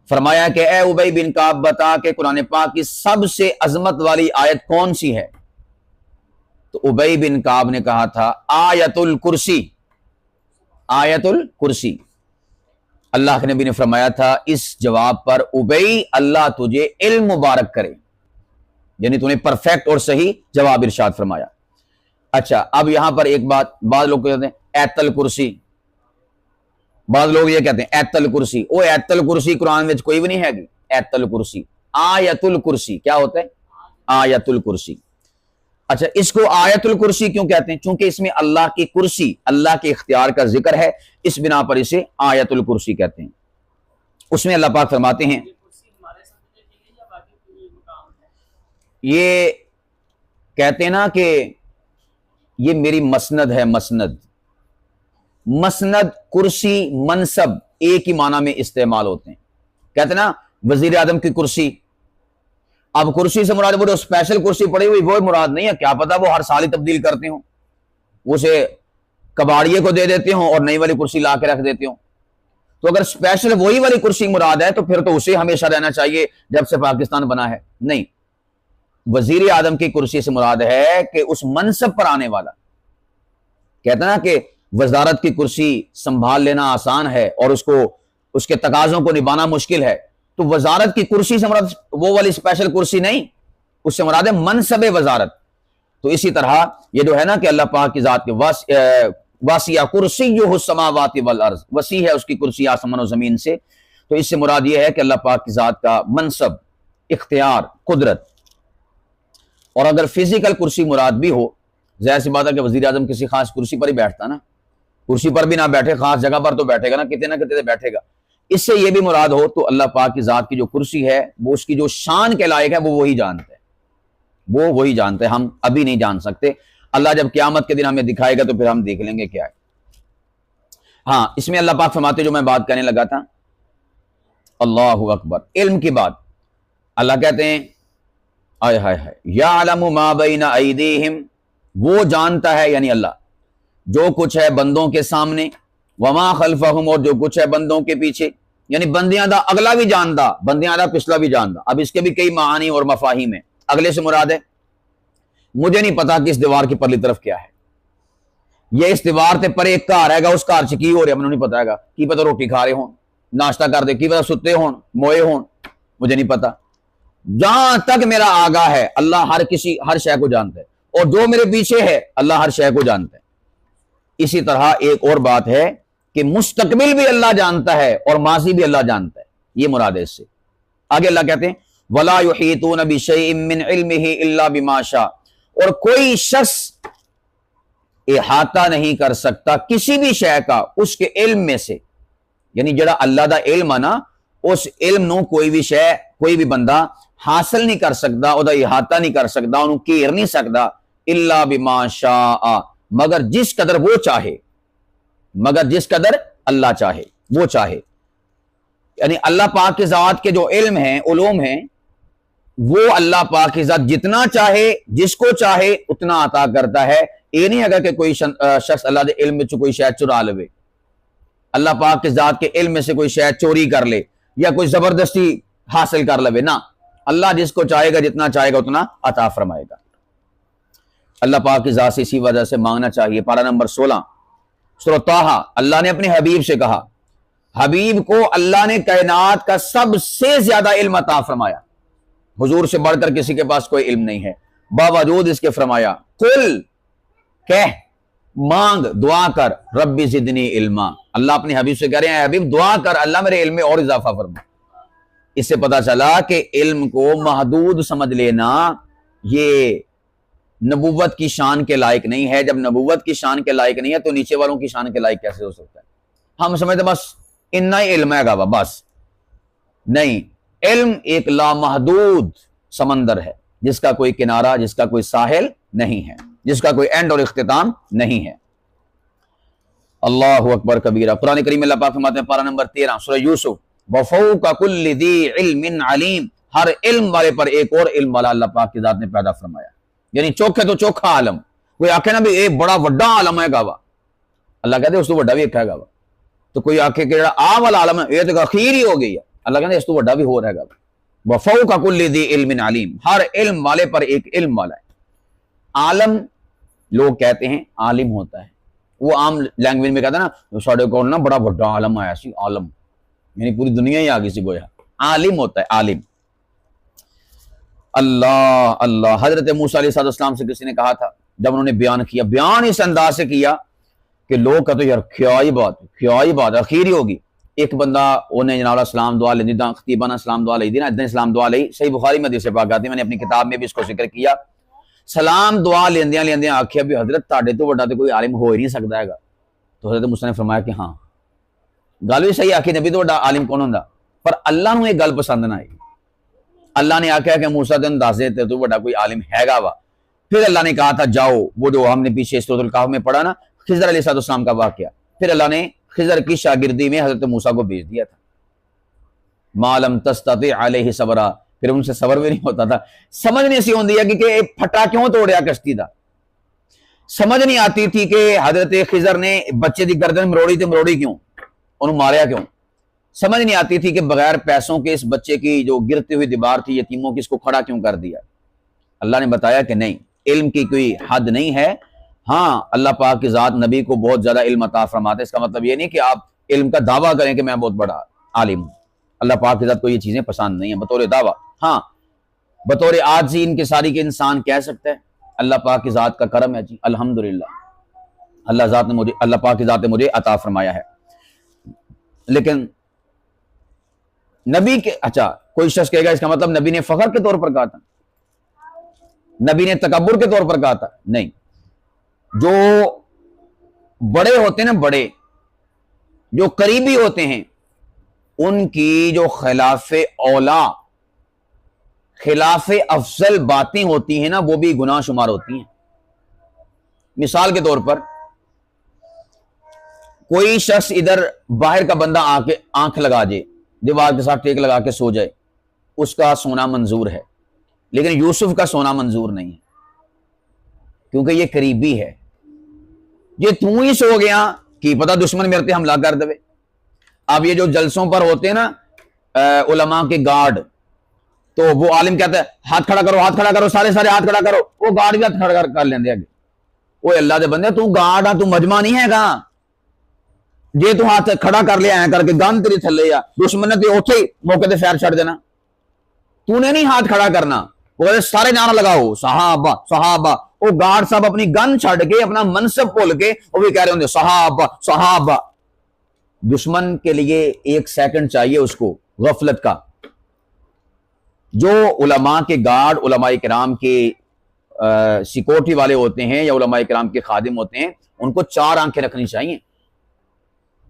فرمایا کہ اے ابی بن کعب بتا کہ قرآن پاک کی سب سے عظمت والی آیت کون سی ہے؟ تو ابی بن کعب نے کہا تھا آیت الکرسی، آیت الکرسی۔ اللہ کے نبی نے فرمایا تھا اس جواب پر ابی اللہ تجھے علم مبارک کرے، یعنی تو نے پرفیکٹ اور صحیح جواب ارشاد فرمایا۔ اچھا، اب یہاں پر ایک بات، بعض لوگ کہتے ہیں ایت الکرسی، بعض لوگ یہ کہتے ہیں ایت الکرسی، او ایت الکرسی قرآن میں کوئی بھی نہیں ہے گی، ایت الکرسی، آیت الکرسی کیا ہوتا ہے؟ آیت الکرسی۔ اچھا، اس کو آیت الکرسی کیوں کہتے ہیں؟ چونکہ اس میں اللہ کی کرسی، اللہ کے اختیار کا ذکر ہے، اس بنا پر اسے آیت الکرسی کہتے ہیں۔ اس میں اللہ پاک فرماتے ہیں، یہ کہتے ہیں نا کہ یہ میری مسند ہے، مسند، مسند کرسی منصب ایک ہی معنی میں استعمال ہوتے ہیں. کہتے ہیں نا وزیر اعظم کی کرسی، اب کرسی سے مراد وہ جو اسپیشل کرسی پڑی ہوئی وہ مراد نہیں ہے، کیا پتا وہ ہر سال ہی تبدیل کرتے ہوں، اسے کباڑیے کو دے دیتے ہوں اور نئی والی کرسی لا کے رکھ دیتے ہوں. تو اگر اسپیشل وہی والی کرسی مراد ہے تو پھر تو اسے ہمیشہ رہنا چاہیے جب سے پاکستان بنا ہے. نہیں، وزیر اعظم کی کرسی سے مراد ہے کہ اس منصب پر آنے والا. کہتا نا کہ وزارت کی کرسی سنبھال لینا آسان ہے اور اس کے تقاضوں کو نبھانا مشکل ہے، تو وزارت کی کرسی سے مراد وہ والی اسپیشل کرسی نہیں، اس سے مراد ہے منصب وزارت. تو اسی طرح یہ جو ہے نا کہ اللہ پاک کی ذات کے واسع کرسیہ السماوات والارض، وسیع ہے اس کی کرسی آسمان و زمین سے. تو اس سے مراد یہ ہے کہ اللہ پاک کی ذات کا منصب، اختیار، قدرت. اور اگر فزیکل کرسی مراد بھی ہو، ظاہر سی بات ہے کہ وزیر اعظم کسی خاص کرسی پر ہی بیٹھتا نا، کرسی پر بھی نہ بیٹھے خاص جگہ پر تو بیٹھے گا نا کتنے بیٹھے گا. اس سے یہ بھی مراد ہو تو اللہ پاک کی ذات کی جو کرسی ہے وہ اس کی جو شان کے لائق ہے وہ وہی جانتا ہے، وہ وہی جانتا ہے، ہم ابھی نہیں جان سکتے. اللہ جب قیامت کے دن ہمیں دکھائے گا تو پھر ہم دیکھ لیں گے کیا ہے. ہاں، اس میں اللہ پاک فرماتے جو میں بات کرنے لگا تھا، اللہ اکبر، علم کی بات. اللہ کہتے ہیں آئے ہائے ہائے، یعلم ما بین ایدیہم، وہ جانتا ہے یعنی اللہ جو کچھ ہے بندوں کے سامنے، وما خلفہم، اور جو کچھ ہے بندوں کے پیچھے. یعنی بندیاں دا اگلا بھی جاندا، بندیاں دا پچھلا بھی جاندا. اب اس کے بھی کئی معانی اور مفاہیم ہیں. اگلے سے مراد ہے مجھے نہیں پتا کہ اس دیوار کی پرلی طرف کیا ہے، یہ اس دیوار تے پر ایک گھر ہے گا، اس گھر چ کی ہو رہا مجھے نہیں پتا ہے گا، کی پتا روٹی کھا رہے ہون، ناشتہ کر دے، کی پتا ستے ہون، موئے ہون، مجھے نہیں پتا. جہاں تک میرا آگاہ ہے اللہ ہر شے کو جانتا ہے، اور جو میرے پیچھے ہے اللہ ہر شے کو جانتا ہے. اسی طرح ایک اور بات ہے کہ مستقبل بھی اللہ جانتا ہے اور ماضی بھی اللہ جانتا ہے، یہ مراد ہے اس سے. آگے اللہ کہتے ہیں وَلَا يُحِيطُونَ بِشَيْءٍ مِّنْ عِلْمِهِ إِلَّا بِمَا شَاءَ، اور کوئی شخص احاطہ نہیں کر سکتا کسی بھی شے کا اس کے علم میں سے. یعنی جڑا اللہ دا علم ہے نا، اس علم نو کوئی بھی شے، کوئی بھی بندہ حاصل نہیں کر سکتا، او دا احاطہ نہیں کر سکتا، انہوں گھیر نہیں سکتا. الا بما شاء، مگر جس قدر وہ چاہے، مگر جس قدر اللہ چاہے، وہ چاہے. یعنی اللہ پاک کی ذات کے جو علم ہیں، علوم ہیں، وہ اللہ پاک کی ذات جتنا چاہے، جس کو چاہے اتنا عطا کرتا ہے. یہ نہیں اگر کہ کوئی شخص اللہ دے علم میں کوئی شے چرا لے، اللہ پاک کی ذات کے علم میں سے کوئی شے چوری کر لے یا کوئی زبردستی حاصل کر لے، نہ، اللہ جس کو چاہے گا جتنا چاہے گا اتنا عطا فرمائے گا. اللہ پاک کی ذات سے اسی وجہ سے مانگنا چاہیے. پارہ نمبر 16 سورۃ طٰہٰ، اللہ نے اپنے حبیب سے کہا، حبیب کو اللہ نے کائنات کا سب سے زیادہ علم عطا فرمایا، حضور سے بڑھ کر کسی کے پاس کوئی علم نہیں ہے. باوجود اس کے فرمایا قل، کہہ، مانگ، دعا کر، ربی زدنی علما. اللہ اپنے حبیب سے کہہ رہے ہیں حبیب دعا کر اللہ میرے علم میں اور اضافہ فرما. اس سے پتہ چلا کہ علم کو محدود سمجھ لینا یہ نبوت کی شان کے لائق نہیں ہے. جب نبوت کی شان کے لائق نہیں ہے تو نیچے والوں کی شان کے لائق کیسے ہو سکتا ہے؟ ہم سمجھتے بس اتنا ہی علم ہے گا، بس نہیں. علم ایک لامحدود سمندر ہے جس کا کوئی کنارہ، جس کا کوئی ساحل نہیں ہے، جس کا کوئی اینڈ اور اختتام نہیں ہے. اللہ اکبر کبیرہ. قرآن کریم میں اللہ پاک فرماتے ہیں پارہ نمبر 13 سورہ یوسف، وَفَوْقَ كُلِّ ذِي عِلْمٍ عَلِيمٍ، ہر علم والے پر ایک اور علم والا اللہ پاک کی ذات نے پیدا فرمایا. یعنی چوکھے تو چوکھا عالم. کوئی آکھے نا بھی ایک بڑا وڈا عالم ہے گاوا، اللہ کہتے ہیں اس تو وڈا بھی ایک ہے گاوا. تو کوئی آکھے کہ آ والا عالم ہے یہ تو اخیر ہی ہو گئی ہے، اللہ کہتے ہیں اس تو وڈا بھی ہو رہے گا. وَفَوْقَ كُلِّ ذِي عِلْمٍ عَلِيمٍ، ہر علم والے پر ایک علم والا ہے. عالم لوگ کہتے ہیں عالم ہوتا ہے، وہ عام لینگویج میں کہتا ہے نا ساڑھے کو نا بڑا بڑا عالم آیا سی، عالم یعنی پوری دنیا ہی آگئی سی گویا. عالم ہوتا ہے عالم. اللہ اللہ. حضرت موسیٰ علیہ السلام سے کسی نے کہا تھا جب انہوں نے بیان کیا، بیان اس انداز سے کیا کہ لوگ کہتے یار کیا ہی بات اخیر ہی ہوگی. ایک بندہ انہیں جناب اسلام دعا لے دی، خطیبانہ اسلام دعا لے دی نا، ادھر اسلام دعا لئی. صحیح بخاری میں حدیث پاک آتی ہے، میں نے اپنی کتاب میں بھی اس کو ذکر کیا. سلام دعا لیندیاں آکھیا بھی حضرت تاڑے تو وڈا تے کوئی عالم ہو ہی نہیں سکتا ہے گا. تو حضرت موسیٰ نے فرمایا کہ ہاں گل بھی صحیح آکھی، نبی تو وڈا عالم کون ہوندا، پر اللہ نو یہ گل پسند نہ آئی. اللہ نے آکھیا کہ موسیٰ تے اندازے تے تو وڈا کوئی عالم ہے گا وا، پھر اللہ نے کہا تھا جاؤ، وہ جو ہم نے پیچھے سورۃ الکہف میں پڑھا نا، خضر علیہ السلام کا واقعہ، پھر اللہ نے خضر کی شاگردی میں حضرت موسیٰ کو بھیج دیا تھا، ما لم تستطع علیہ صبرا، پھر ان سے صبر بھی نہیں ہوتا تھا، سمجھ نہیں سی ہوندی ہے کہ پھٹا کیوں توڑیا کشتی دا، سمجھ نہیں آتی تھی کہ حضرت خضر نے بچے دی گردن مروڑی کیوں، انہوں ماریا کیوں، سمجھ نہیں آتی تھی کہ بغیر پیسوں کے اس بچے کی جو گرتی ہوئی دیوار تھی یتیموں کی، اس کو کھڑا کیوں کر دیا۔ اللہ نے بتایا کہ نہیں، علم کی کوئی حد نہیں ہے، ہاں اللہ پاک کی ذات نبی کو بہت زیادہ علم عطا فرماتے ہیں، اس کا مطلب یہ نہیں کہ آپ علم کا دعویٰ کریں کہ میں بہت بڑا عالم ہوں، اللہ پاک کی ذات کو یہ چیزیں پسند نہیں ہیں بطور دعویٰ، ہاں بطور عاجزی انکساری کے انسان کہہ سکتا ہے اللہ پاک کی ذات کا کرم ہے جی الحمدللہ، اللہ پاک کی ذات نے مجھے عطا فرمایا ہے۔ لیکن نبی کے اچھا کوئی شخص کہے گا اس کا مطلب نبی نے فخر کے طور پر کہا تھا، نبی نے تکبر کے طور پر کہا تھا، نہیں، جو بڑے ہوتے ہیں نا، بڑے جو قریبی ہوتے ہیں ان کی جو خلاف اولا خلاف افضل باتیں ہوتی ہیں نا وہ بھی گناہ شمار ہوتی ہیں۔ مثال کے طور پر کوئی شخص ادھر باہر کا بندہ آ کے آنکھ لگا جائے، دیوار کے ساتھ ٹیک لگا کے سو جائے، اس کا سونا منظور ہے، لیکن یوسف کا سونا منظور نہیں ہے کیونکہ یہ قریبی ہے، یہ تو ہی سو گیا کہ پتہ دشمن میرے تے حملہ کر دے۔ اب یہ جو جلسوں پر ہوتے ہیں نا علماء کے گارڈ، تو وہ عالم کہتا ہے ہاتھ کھڑا کرو، سارے ہاتھ کھڑا کرو، وہ گارڈ بھی ہاتھ کھڑا کر لیندے آگے، وہ اللہ دے بندے تو گارڈ ہاں، تو مجمع نہیں ہے گا، جے تو ہاتھ کھڑا کر لیا ہے کر کے گن تیری تھلے یا دشمن نے تے اوتھے ہی موقع تے فیر چھڑ دینا، تو نے نہیں ہاتھ کھڑا کرنا، وہ کہتے سارے نعرہ لگاؤ صحابہ صحابہ، وہ گارڈ صاحب اپنی گن چھڑ کے اپنا منصب بھول کے وہ بھی کہہ رہے ہوں صحابہ صحابہ۔ دشمن کے لیے ایک سیکنڈ چاہیے اس کو غفلت کا۔ جو علماء کے گارڈ، علماء کرام کے سیکورٹی والے ہوتے ہیں یا علماء کرام کے خادم ہوتے ہیں، ان کو 4 آنکھیں رکھنی چاہیے،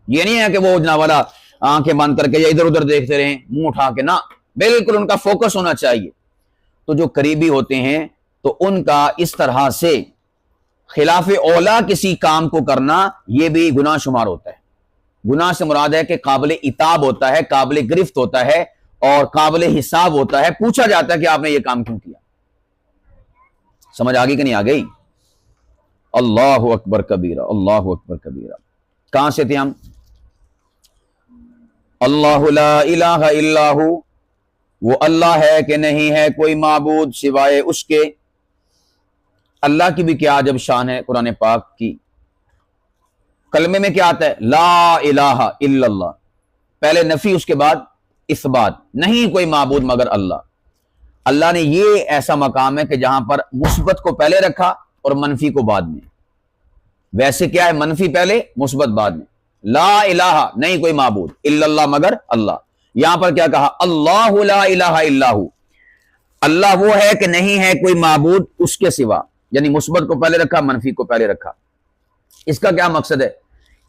یہ نہیں ہے کہ وہ جناب والا آنکھیں بند کر کے یا ادھر ادھر دیکھتے رہیں منہ اٹھا کے، نہ، بالکل ان کا فوکس ہونا چاہیے۔ تو جو قریبی ہوتے ہیں تو ان کا اس طرح سے خلاف اولا کسی کام کو کرنا یہ بھی گناہ شمار ہوتا ہے۔ گناہ سے مراد ہے کہ قابل عتاب ہوتا ہے، قابل گرفت ہوتا ہے اور قابل حساب ہوتا ہے، پوچھا جاتا ہے کہ آپ نے یہ کام کیوں کیا۔ سمجھ آگئی کہ نہیں آ گئی؟ اللہ اکبر کبیرہ، اللہ اکبر کبیرہ۔ کہاں سے تھے ہم؟ اللہ لا الہ الا ہو، وہ اللہ ہے کہ نہیں ہے کوئی معبود سوائے اس کے۔ اللہ کی بھی کیا عجب شان ہے قرآن پاک کی۔ کلمے میں کیا آتا ہے؟ لا الہ الا اللہ، پہلے نفی اس کے بعد اثبات، نہیں کوئی معبود مگر اللہ۔ اللہ نے یہ ایسا مقام ہے کہ جہاں پر مثبت کو پہلے رکھا اور منفی کو بعد میں۔ ویسے کیا ہے؟ منفی پہلے مثبت بعد میں۔ لا الہ، نہیں کوئی معبود، الا اللہ، مگر اللہ۔ یہاں پر کیا کہا؟ اللہ لا الہ الا ہو، اللہ وہ ہے کہ نہیں ہے کوئی معبود اس کے سوا، یعنی مثبت کو پہلے رکھا، منفی کو پہلے رکھا۔ اس کا کیا مقصد ہے؟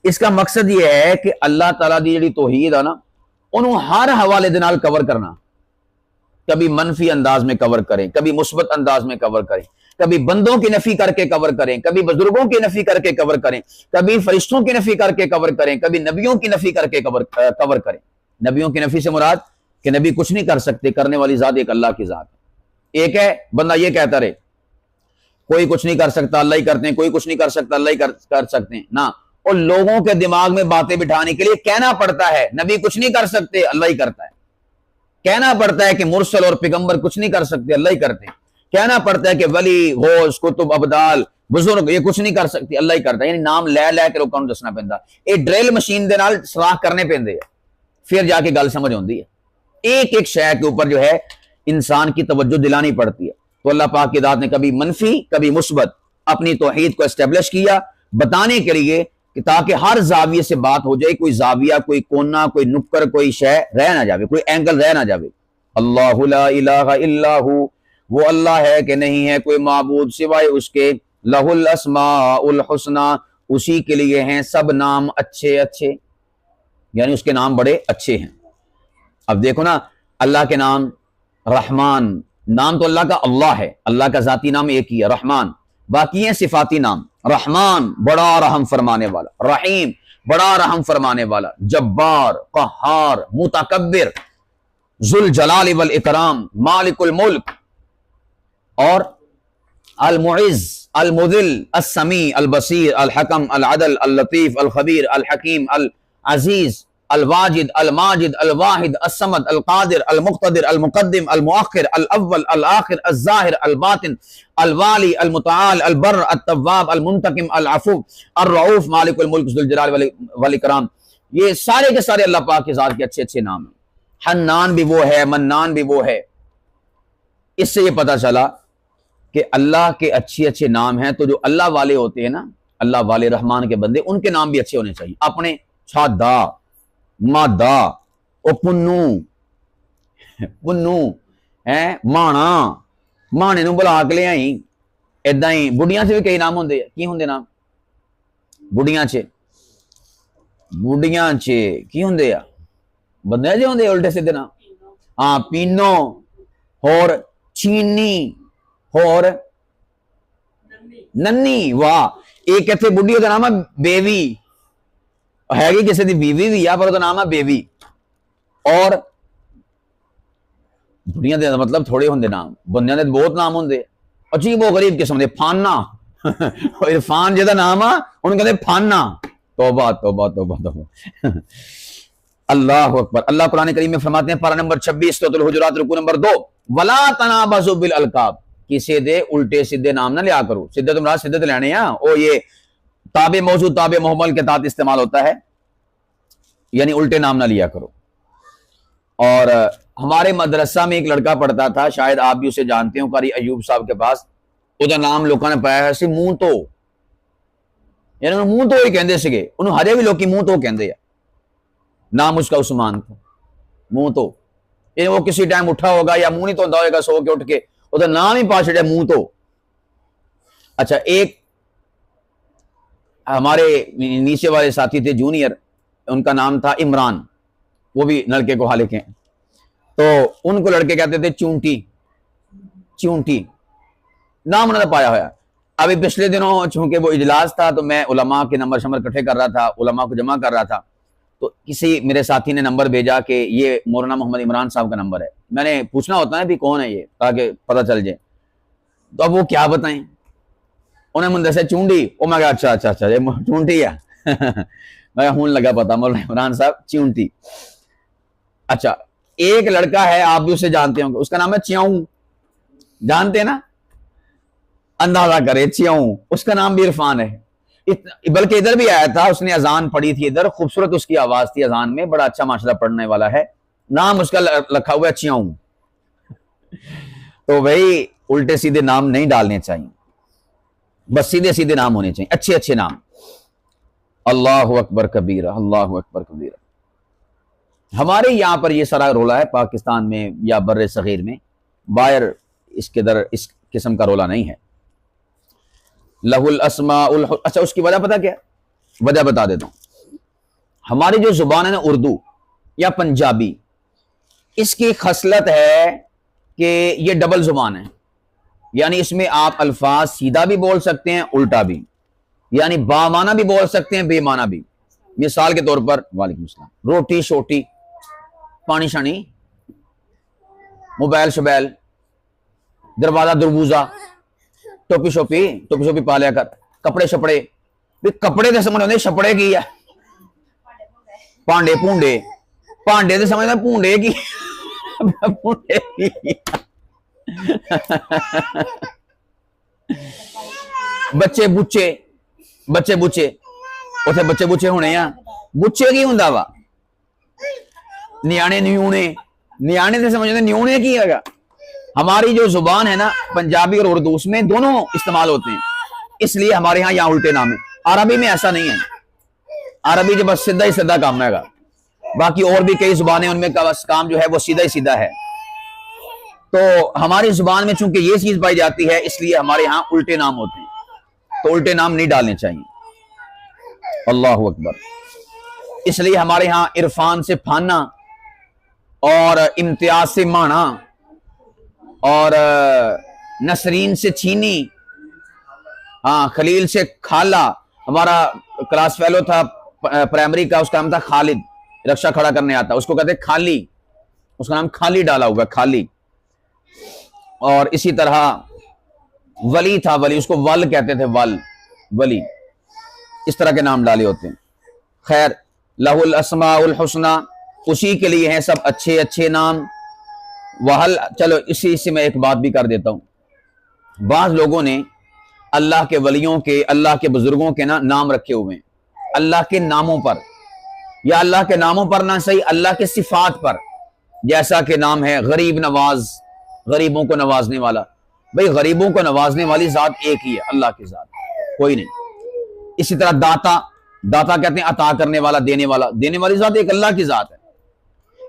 اس کا مقصد یہ ہے کہ اللہ تعالیٰ دی جڑی توحید ہے نا، انہوں ہر حوالے دے نال کور کرنا، کبھی منفی انداز میں کور کریں، کبھی مثبت انداز میں کور کریں، کبھی بندوں کی نفی کر کے کور کریں، کبھی بزرگوں کی نفی کر کے کور کریں، کبھی فرشتوں کی نفی کر کے کور کریں، کبھی نبیوں کی نفی کر کے کور کریں۔ نبیوں کی نفی سے مراد کہ نبی کچھ نہیں کر سکتے، کرنے والی ذات ایک اللہ کی ذات ہے۔ ایک ہے بندہ یہ کہتا رہے کوئی کچھ نہیں کر سکتا اللہ ہی کرتے ہیں، کوئی کچھ نہیں کر سکتا اللہ ہی کر سکتے ہیں، نہ، اور لوگوں کے دماغ میں باتیں بٹھانے کے لیے کہنا پڑتا ہے نبی کچھ نہیں کر سکتے اللہ ہی کرتا ہے، کہنا پڑتا ہے کہ مرسل اور پیغمبر کچھ نہیں کر سکتے اللہ ہی کرتے ہیں، کہنا پڑتا ہے کہ ولی، غوث، کتب، ابدال، بزرگ یہ کچھ نہیں کر سکتے اللہ ہی کرتا ہے، یعنی نام لے لے کے لوگوں کو دسنا پیندا، یہ ڈرل مشین دے نال سراخ کرنے پیندے ہیں، پھر جا کے گل سمجھ ہوندی ہے۔ ایک ایک شے کے اوپر جو ہے انسان کی توجہ دلانی پڑتی ہے۔ تو اللہ پاک کی ذات نے کبھی منفی کبھی مثبت اپنی توحید کو اسٹیبلش کیا بتانے کے لیے کہ تاکہ ہر زاویے سے بات ہو جائے، کوئی زاویہ، کوئی کونا، کوئی نکر، کوئی شے رہ نہ جاوے، کوئی اینگل رہ نہ جاوے۔ اللہ لا الہ الا ہو، وہ اللہ ہے کہ نہیں ہے کوئی معبود سوائے اس کے، لہ الاسماء الحسنی، اسی کے لیے ہیں سب نام اچھے اچھے، یعنی اس کے نام بڑے اچھے ہیں۔ اب دیکھو نا، اللہ کے نام رحمان، نام تو اللہ کا اللہ ہے، اللہ کا ذاتی نام ایک ہی ہے رحمان، باقی ہیں صفاتی نام۔ رحمان بڑا رحم فرمانے والا، رحیم بڑا رحم فرمانے والا، جبار، قہار، متکبر، ذوالجلال والاکرام، مالک الملک، اور المعز، المذل، السمیع، البصیر، الحکم، العدل، اللطیف، الخبیر، الحکیم، العزیز، الواجد، الماجد، الواحد، الصمد، القادر، المقتدر، المقدم، المؤخر، الاول، الآخر، الظاہر، الباطن، الوالی، المتعال، البر، التواب، المنتقم، العفو، الرؤوف، مالک الملک، ذو الجلال والاکرام۔ یہ سارے کے سارے اللہ پاک کی ذات کے اچھے اچھے نام ہیں۔ حنان بھی وہ ہے، منان بھی وہ ہے۔ اس سے یہ پتہ چلا کہ اللہ کے اچھے اچھے نام ہیں، تو جو اللہ والے ہوتے ہیں نا، اللہ والے رحمان کے بندے، ان کے نام بھی اچھے ہونے چاہیے۔ اپنے چھادا، مادا، او پنو، پنو ہے، مانا، مانے نو بلا کے لے آئی۔ ایدا ہی بڑھیاں سے بھی کئی نام ہوندے، کی ہوندے نام بڑھیاں چے؟ بڑھیاں چے کی ہوندے آ بندے جے ہوندے الٹے سیدھے نام؟ ہاں، پینو، اور چینی، اور ننی۔ واہ، ایک اتنے بڈھی کا نام ہے بیوی، ہے گی کسی دی بیوی بھی ہے پر وہ نام ہے بیوی۔ اور بڑھیاں دے مطلب تھوڑے ہوندے نام، بندیاں دے بہت نام ہوندے، عجیب و غریب قسم دے۔ فانا، عرفان جہاں نام آ انہوں کہتے فانا۔ توبہ توبہ توبہ توبہ۔ اللہ اکبر۔ اللہ قرآن کریم میں فرماتے ہیں پارہ نمبر 26 سورۃ الحجرات رکوع نمبر 2، ولا تنابزوا بالالقاب، کسی دے الٹے سیدھے نام نہ لیا کرو۔ سیدھے تمہارا سیدھے تو لینے ہیں، او یہ تابع موضوع تابع محمل کے تحت استعمال ہوتا ہے، یعنی الٹے نام نہ لیا کرو۔ اور ہمارے مدرسہ میں ایک لڑکا پڑھتا تھا، شاید آپ بھی اسے جانتے ہو، قاری ایوب صاحب کے پاس، وہ نام لوگوں نے پایا ہے سی منہ تو، یعنی انہوں منہ تو ہی کہندے سگے، انہوں ہرے بھی لوگ منہ تو کہندے ہیں۔ نام اس کا عثمان تھا، منہ تو، یعنی وہ کسی ٹائم اٹھا ہوگا یا منہ نہیں تو ہوئے گا سو کے اٹھ کے، وہ تو نام ہی پا چھڑے منہ تو۔ اچھا، ایک ہمارے نیچے والے ساتھی تھے جونیئر، ان کا نام تھا عمران، وہ بھی لڑکے کو حالک ہیں، تو ان کو لڑکے کہتے تھے چونٹی، چونٹی نام انہوں نے پایا ہوا۔ ابھی پچھلے دنوں چونکہ وہ اجلاس تھا تو میں علماء کے نمبر شمبر اکٹھے کر رہا تھا، علماء کو جمع کر رہا تھا، تو کسی میرے ساتھی نے نمبر بھیجا کہ یہ مولانا محمد عمران صاحب کا نمبر ہے۔ میں نے پوچھنا ہوتا ہے بھی کون ہے یہ، تاکہ پتہ چل جائے، تو اب وہ کیا بتائیں، انہیں من دسے چونڈی، او میں کہا اچھا اچھا اچھا یہ چونٹی ہے، میں ہون لگا پتا مولانا عمران صاحب چونٹی۔ اچھا، ایک لڑکا ہے، آپ بھی اسے جانتے ہوں گے، اس کا نام ہے چیاؤں، جانتے ہیں نا، اندازہ کرے چیاؤں، اس کا نام بھی عرفان ہے۔ بلکہ ادھر بھی آیا تھا، اس نے اذان پڑھی تھی ادھر، خوبصورت اس کی آواز تھی اذان میں، بڑا اچھا ماشاءاللہ پڑھنے والا ہے، نام اس کا رکھا ہوا ہے چیاؤں۔ تو بھائی الٹے سیدھے نام نہیں ڈالنے چاہیے، بس سیدھے سیدھے نام ہونے چاہیے، اچھے اچھے نام۔ اللہ اکبر کبیرہ، اللہ اکبر کبیرہ۔ ہمارے یہاں پر یہ سارا رولا ہے، پاکستان میں یا بر صغیر میں، باہر اس کے در اس قسم کا رولا نہیں ہے۔ لہ الاسماء اچھا، اس کی وجہ پتہ کیا ہے؟ وجہ بتا دیتا ہوں۔ ہماری جو زبان ہے نا اردو یا پنجابی، اس کی خصلت ہے کہ یہ ڈبل زبان ہے، یعنی اس میں آپ الفاظ سیدھا بھی بول سکتے ہیں، الٹا بھی، یعنی با معنی بھی بول سکتے ہیں، بے معنی بھی۔ مثال کے طور پر، وعلیکم السلام، روٹی شوٹی، پانی شانی، موبائل شبیل، دروازہ دروازہ، ٹوپی شوپی، ٹوپی شوپی پا لیا کر، کپڑے شپڑے، کپڑے تو سمجھ آتے شپڑے کی ہے، پانڈے پونڈے، پانڈے تو سمجھتے پونڈے کی، پونڈے کی، بچے بچے، بچے بچے، اتنے بچے بچے ہونے ہیں، بچے کی ہوں وا، نیانے نیونے، نیانے سے سمجھتے نیونے کی ہے گا۔ ہماری جو زبان ہے نا پنجابی اور اردو، اس میں دونوں استعمال ہوتے ہیں، اس لیے ہمارے ہاں یہاں الٹے نام ہے۔ عربی میں ایسا نہیں ہے، عربی جو بس سیدھا ہی سیدھا کام ہے گا، باقی اور بھی کئی زبانیں ان میں کام جو ہے وہ سیدھا ہی سیدھا ہے۔ تو ہماری زبان میں چونکہ یہ چیز پائی جاتی ہے، اس لیے ہمارے ہاں الٹے نام ہوتے ہیں، تو الٹے نام نہیں ڈالنے چاہیے۔ اللہ اکبر۔ اس لیے ہمارے ہاں عرفان سے پھانا اور امتیاز سے مانا، اور نسرین سے چینی، ہاں خلیل سے کھالا. ہمارا کلاس فیلو تھا پرائمری کا، اس کا نام تھا خالد، رکشہ کھڑا کرنے آتا، اس کو کہتے کھالی، اس کا نام کھالی ڈالا ہوگا، کھالی. اور اسی طرح ولی تھا، ولی اس کو ول کہتے تھے، ولی، اس طرح کے نام ڈالے ہوتے ہیں. خیر، لہ الاسماء الحسنی، اسی کے لیے ہیں سب اچھے اچھے نام. وحل، چلو اسی میں ایک بات بھی کر دیتا ہوں. بعض لوگوں نے اللہ کے ولیوں کے، اللہ کے بزرگوں کے نام رکھے ہوئے ہیں اللہ کے ناموں پر، یا اللہ کے ناموں پر نہ صحیح، اللہ کے صفات پر. جیسا کہ نام ہے غریب نواز، غریبوں کو نوازنے والا. بھئی غریبوں کو نوازنے والی ذات ایک ہی ہے، اللہ کی ذات، کوئی نہیں. اسی طرح داتا، داتا کہتے ہیں عطا کرنے والا، دینے والا، دینے والی ذات ایک اللہ کی ذات ہے.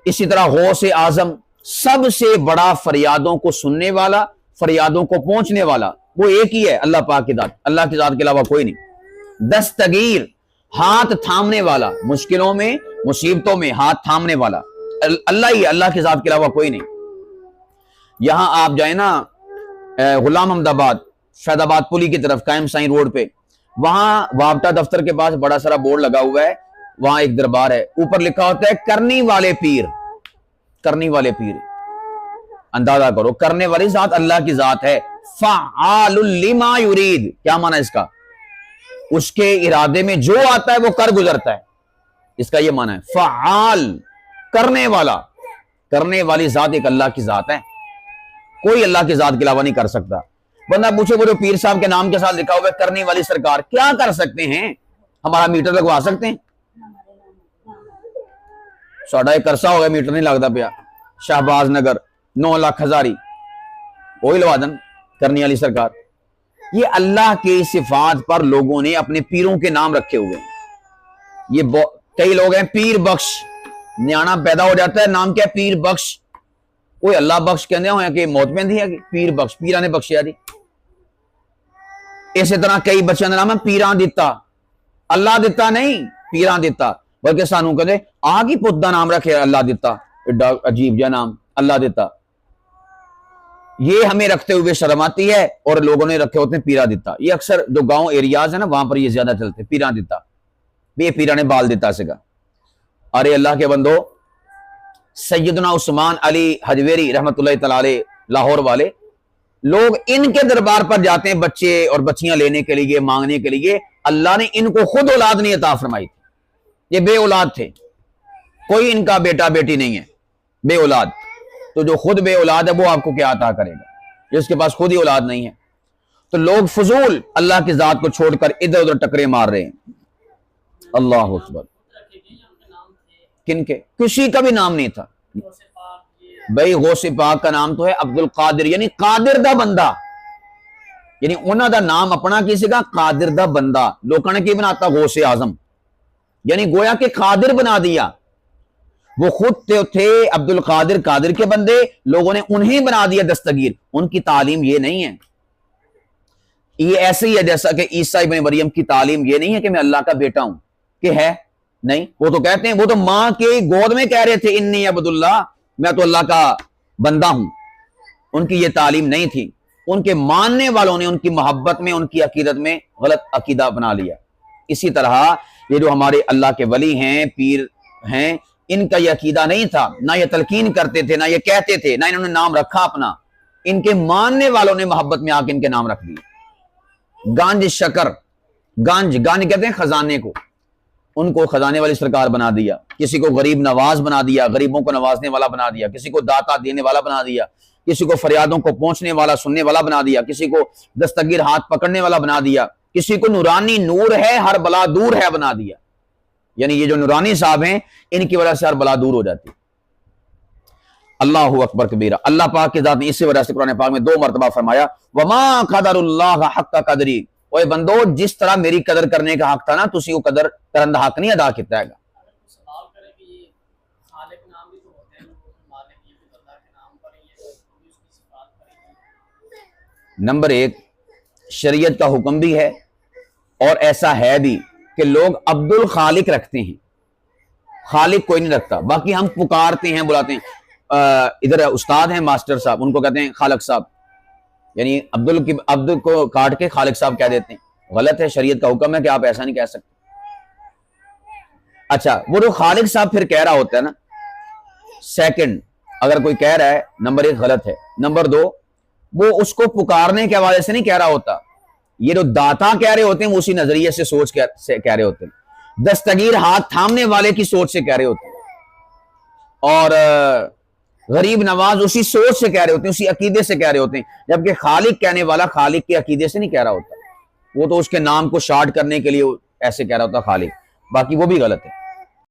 اسی طرح غوث اعظم، سب سے بڑا فریادوں کو سننے والا، فریادوں کو پہنچنے والا، وہ ایک ہی ہے، اللہ پاک کی ذات، اللہ کی ذات کے علاوہ کوئی نہیں. دستگیر، ہاتھ تھامنے والا، مشکلوں میں مصیبتوں میں ہاتھ تھامنے والا اللہ ہی ہے، اللہ کی ذات کے علاوہ کوئی نہیں. یہاں آپ جائیں نا غلام احمد آباد، فیض آباد پلی کی طرف، قائم سائیں روڈ پہ، وہاں وابٹا دفتر کے پاس بڑا سارا بورڈ لگا ہوا ہے، وہاں ایک دربار ہے، اوپر لکھا ہوتا ہے کرنی والے پیر. کرنی والے پیر، اندازہ کرو، کرنے والی ذات اللہ کی ذات ہے. فعال لما یرید، کیا معنی اس کا؟ اس کے ارادے میں جو آتا ہے وہ کر گزرتا ہے، اس کا یہ معنی ہے. فعال، کرنے والا، کرنے والی ذات ایک اللہ کی ذات ہے، کوئی اللہ کی ذات کے علاوہ نہیں کر سکتا. بندہ پوچھے وہ جو پیر صاحب کے نام کے ساتھ لکھا ہوا ہے کرنے والی سرکار، کیا کر سکتے ہیں؟ ہمارا میٹر لگوا سکتے ہیں؟ ساڑھا ایک عرصہ ہو گیا میٹر نہیں لگتا پیا. شہباز نگر 9 لاکھ ہزاری، وہی لوا دن کرنے والی سرکار. یہ اللہ کی صفات پر لوگوں نے اپنے پیروں کے نام رکھے ہوئے ہیں. یہ کئی لوگ ہیں پیر بخش، نیانا پیدا ہو جاتا ہے نام کیا ہے؟ پیر بخش. کوئی اللہ بخش کہنے ہوئے کہ موت میں دی ہے کہ پیر بخش، پیران نے بخشیا دی. اسی طرح کئی بچوں کا نام ہے پیران دیتا، اللہ دیتا نہیں، پیران دیتا. بلکہ سانو کہتے آگ ہی پت دا نام رکھے اللہ دیتا، ایڈا عجیب جا نام اللہ دیتا. یہ ہمیں رکھتے ہوئے شرم آتی ہے، اور لوگوں نے رکھے ہوتے ہیں پیرا دیتا. یہ اکثر جو گاؤں ایریاز ہیں نا وہاں پر یہ زیادہ چلتے ہیں، پیران دیتا، یہ پیرا نے بال دیتا سگا. ارے اللہ کے بندو، سیدنا عثمان علی حجویری رحمت اللہ تعالی علیہ لاہور والے لوگ ان کے دربار پر جاتے ہیں بچے اور بچیاں لینے کے لیے، مانگنے کے لیے. اللہ نے ان کو خود اولاد نہیں عطا فرمائی تھی، یہ بے اولاد تھے، کوئی ان کا بیٹا بیٹی نہیں ہے، بے اولاد. تو جو خود بے اولاد ہے وہ آپ کو کیا عطا کرے گا جس کے پاس خود ہی اولاد نہیں ہے؟ تو لوگ فضول اللہ کی ذات کو چھوڑ کر ادھر ادھر ٹکرے مار رہے ہیں. اللہ اکبر. کن کے؟ کسی کا بھی نام نہیں تھا. بھائی غوث پاک کا نام تو ہے عبد القادر، یعنی قادر دا بندہ، یعنی انہوں دا نام اپنا کسی کا قادر دا بندہ. لوگوں نے کی بناتا غوث اعظم، یعنی گویا کہ قادر بنا دیا. وہ خود تھے عبد القادر، قادر کے بندے، لوگوں نے انہیں بنا دیا دستگیر. ان کی تعلیم یہ نہیں ہے. یہ ایسے ہی ہے جیسا کہ عیسیٰ ابن مریم کی تعلیم یہ نہیں ہے کہ میں اللہ کا بیٹا ہوں، کہ ہے نہیں. وہ تو کہتے ہیں، وہ تو ماں کے گود میں کہہ رہے تھے انی عبد اللہ، میں تو اللہ کا بندہ ہوں. ان کی یہ تعلیم نہیں تھی. ان کے ماننے والوں نے ان کی محبت میں، ان کی عقیدت میں غلط عقیدہ بنا لیا. اسی طرح یہ جو ہمارے اللہ کے ولی ہیں، پیر ہیں، ان کا یہ عقیدہ نہیں تھا، نہ یہ تلقین کرتے تھے، نہ یہ کہتے تھے، نہ انہوں نے نام رکھا اپنا. ان کے ماننے والوں نے محبت میں آ کے ان کے نام رکھ دیے. گانج شکر، گانج کہتے ہیں خزانے کو، ان کو خزانے والی سرکار بنا دیا. کسی کو غریب نواز بنا دیا، غریبوں کو نوازنے والا بنا دیا. کسی کو داتا دینے والا بنا دیا. کسی کو فریادوں کو پہنچنے والا، سننے والا بنا دیا. کسی کو دستگیر ہاتھ پکڑنے والا بنا دیا. کسی کو نورانی نور ہے ہر بلا دور ہے بنا دیا. یعنی یہ جو نورانی صاحب ہیں ان کی وجہ سے ہر بلا دور ہو جاتی. اللہ اکبر کبیرہ. اللہ پاک کی ذات نے اسی وجہ سے قرآن پاک میں 2 مرتبہ فرمایا وما قدر اللہ حق قدری. اوے بندو، جس طرح میری قدر کرنے کا حق تھا نا، تسی وہ قدر کرن دا حق نہیں ادا کیتا ہے گا. نمبر 1، شریعت کا حکم بھی ہے اور ایسا ہے بھی کہ لوگ عبد الخالق رکھتے ہیں، خالق کوئی نہیں رکھتا. باقی ہم پکارتے ہیں، بلاتے ہیں. ادھر استاد ہیں ماسٹر صاحب، ان کو کہتے ہیں خالق صاحب، یعنی عبد کو کاٹ کے خالق صاحب کہہ دیتے ہیں، غلط ہے، شریعت کا حکم ہے کہ آپ ایسا نہیں کہہ سکتے۔ اچھا وہ جو خالق صاحب پھر کہہ رہا ہوتا ہے نا، سیکنڈ اگر کوئی کہہ رہا ہے، نمبر 1 غلط ہے، نمبر 2 وہ اس کو پکارنے کے حوالے سے نہیں کہہ رہا ہوتا، یہ جو داتا کہہ رہے ہوتے ہیں وہ اسی نظریے سے سوچ سے کہہ رہے ہوتے ہیں، دستگیر ہاتھ تھامنے والے کی سوچ سے کہہ رہے ہوتے ہیں، اور غریب نواز اسی سوچ سے کہہ رہے ہوتے ہیں، اسی عقیدے سے کہہ رہے ہوتے ہیں، جبکہ خالق کہنے والا خالق کے عقیدے سے نہیں کہہ رہا ہوتا، وہ تو اس کے نام کو شارٹ کرنے کے لیے ایسے کہہ رہا ہوتا خالق، باقی وہ بھی غلط ہے۔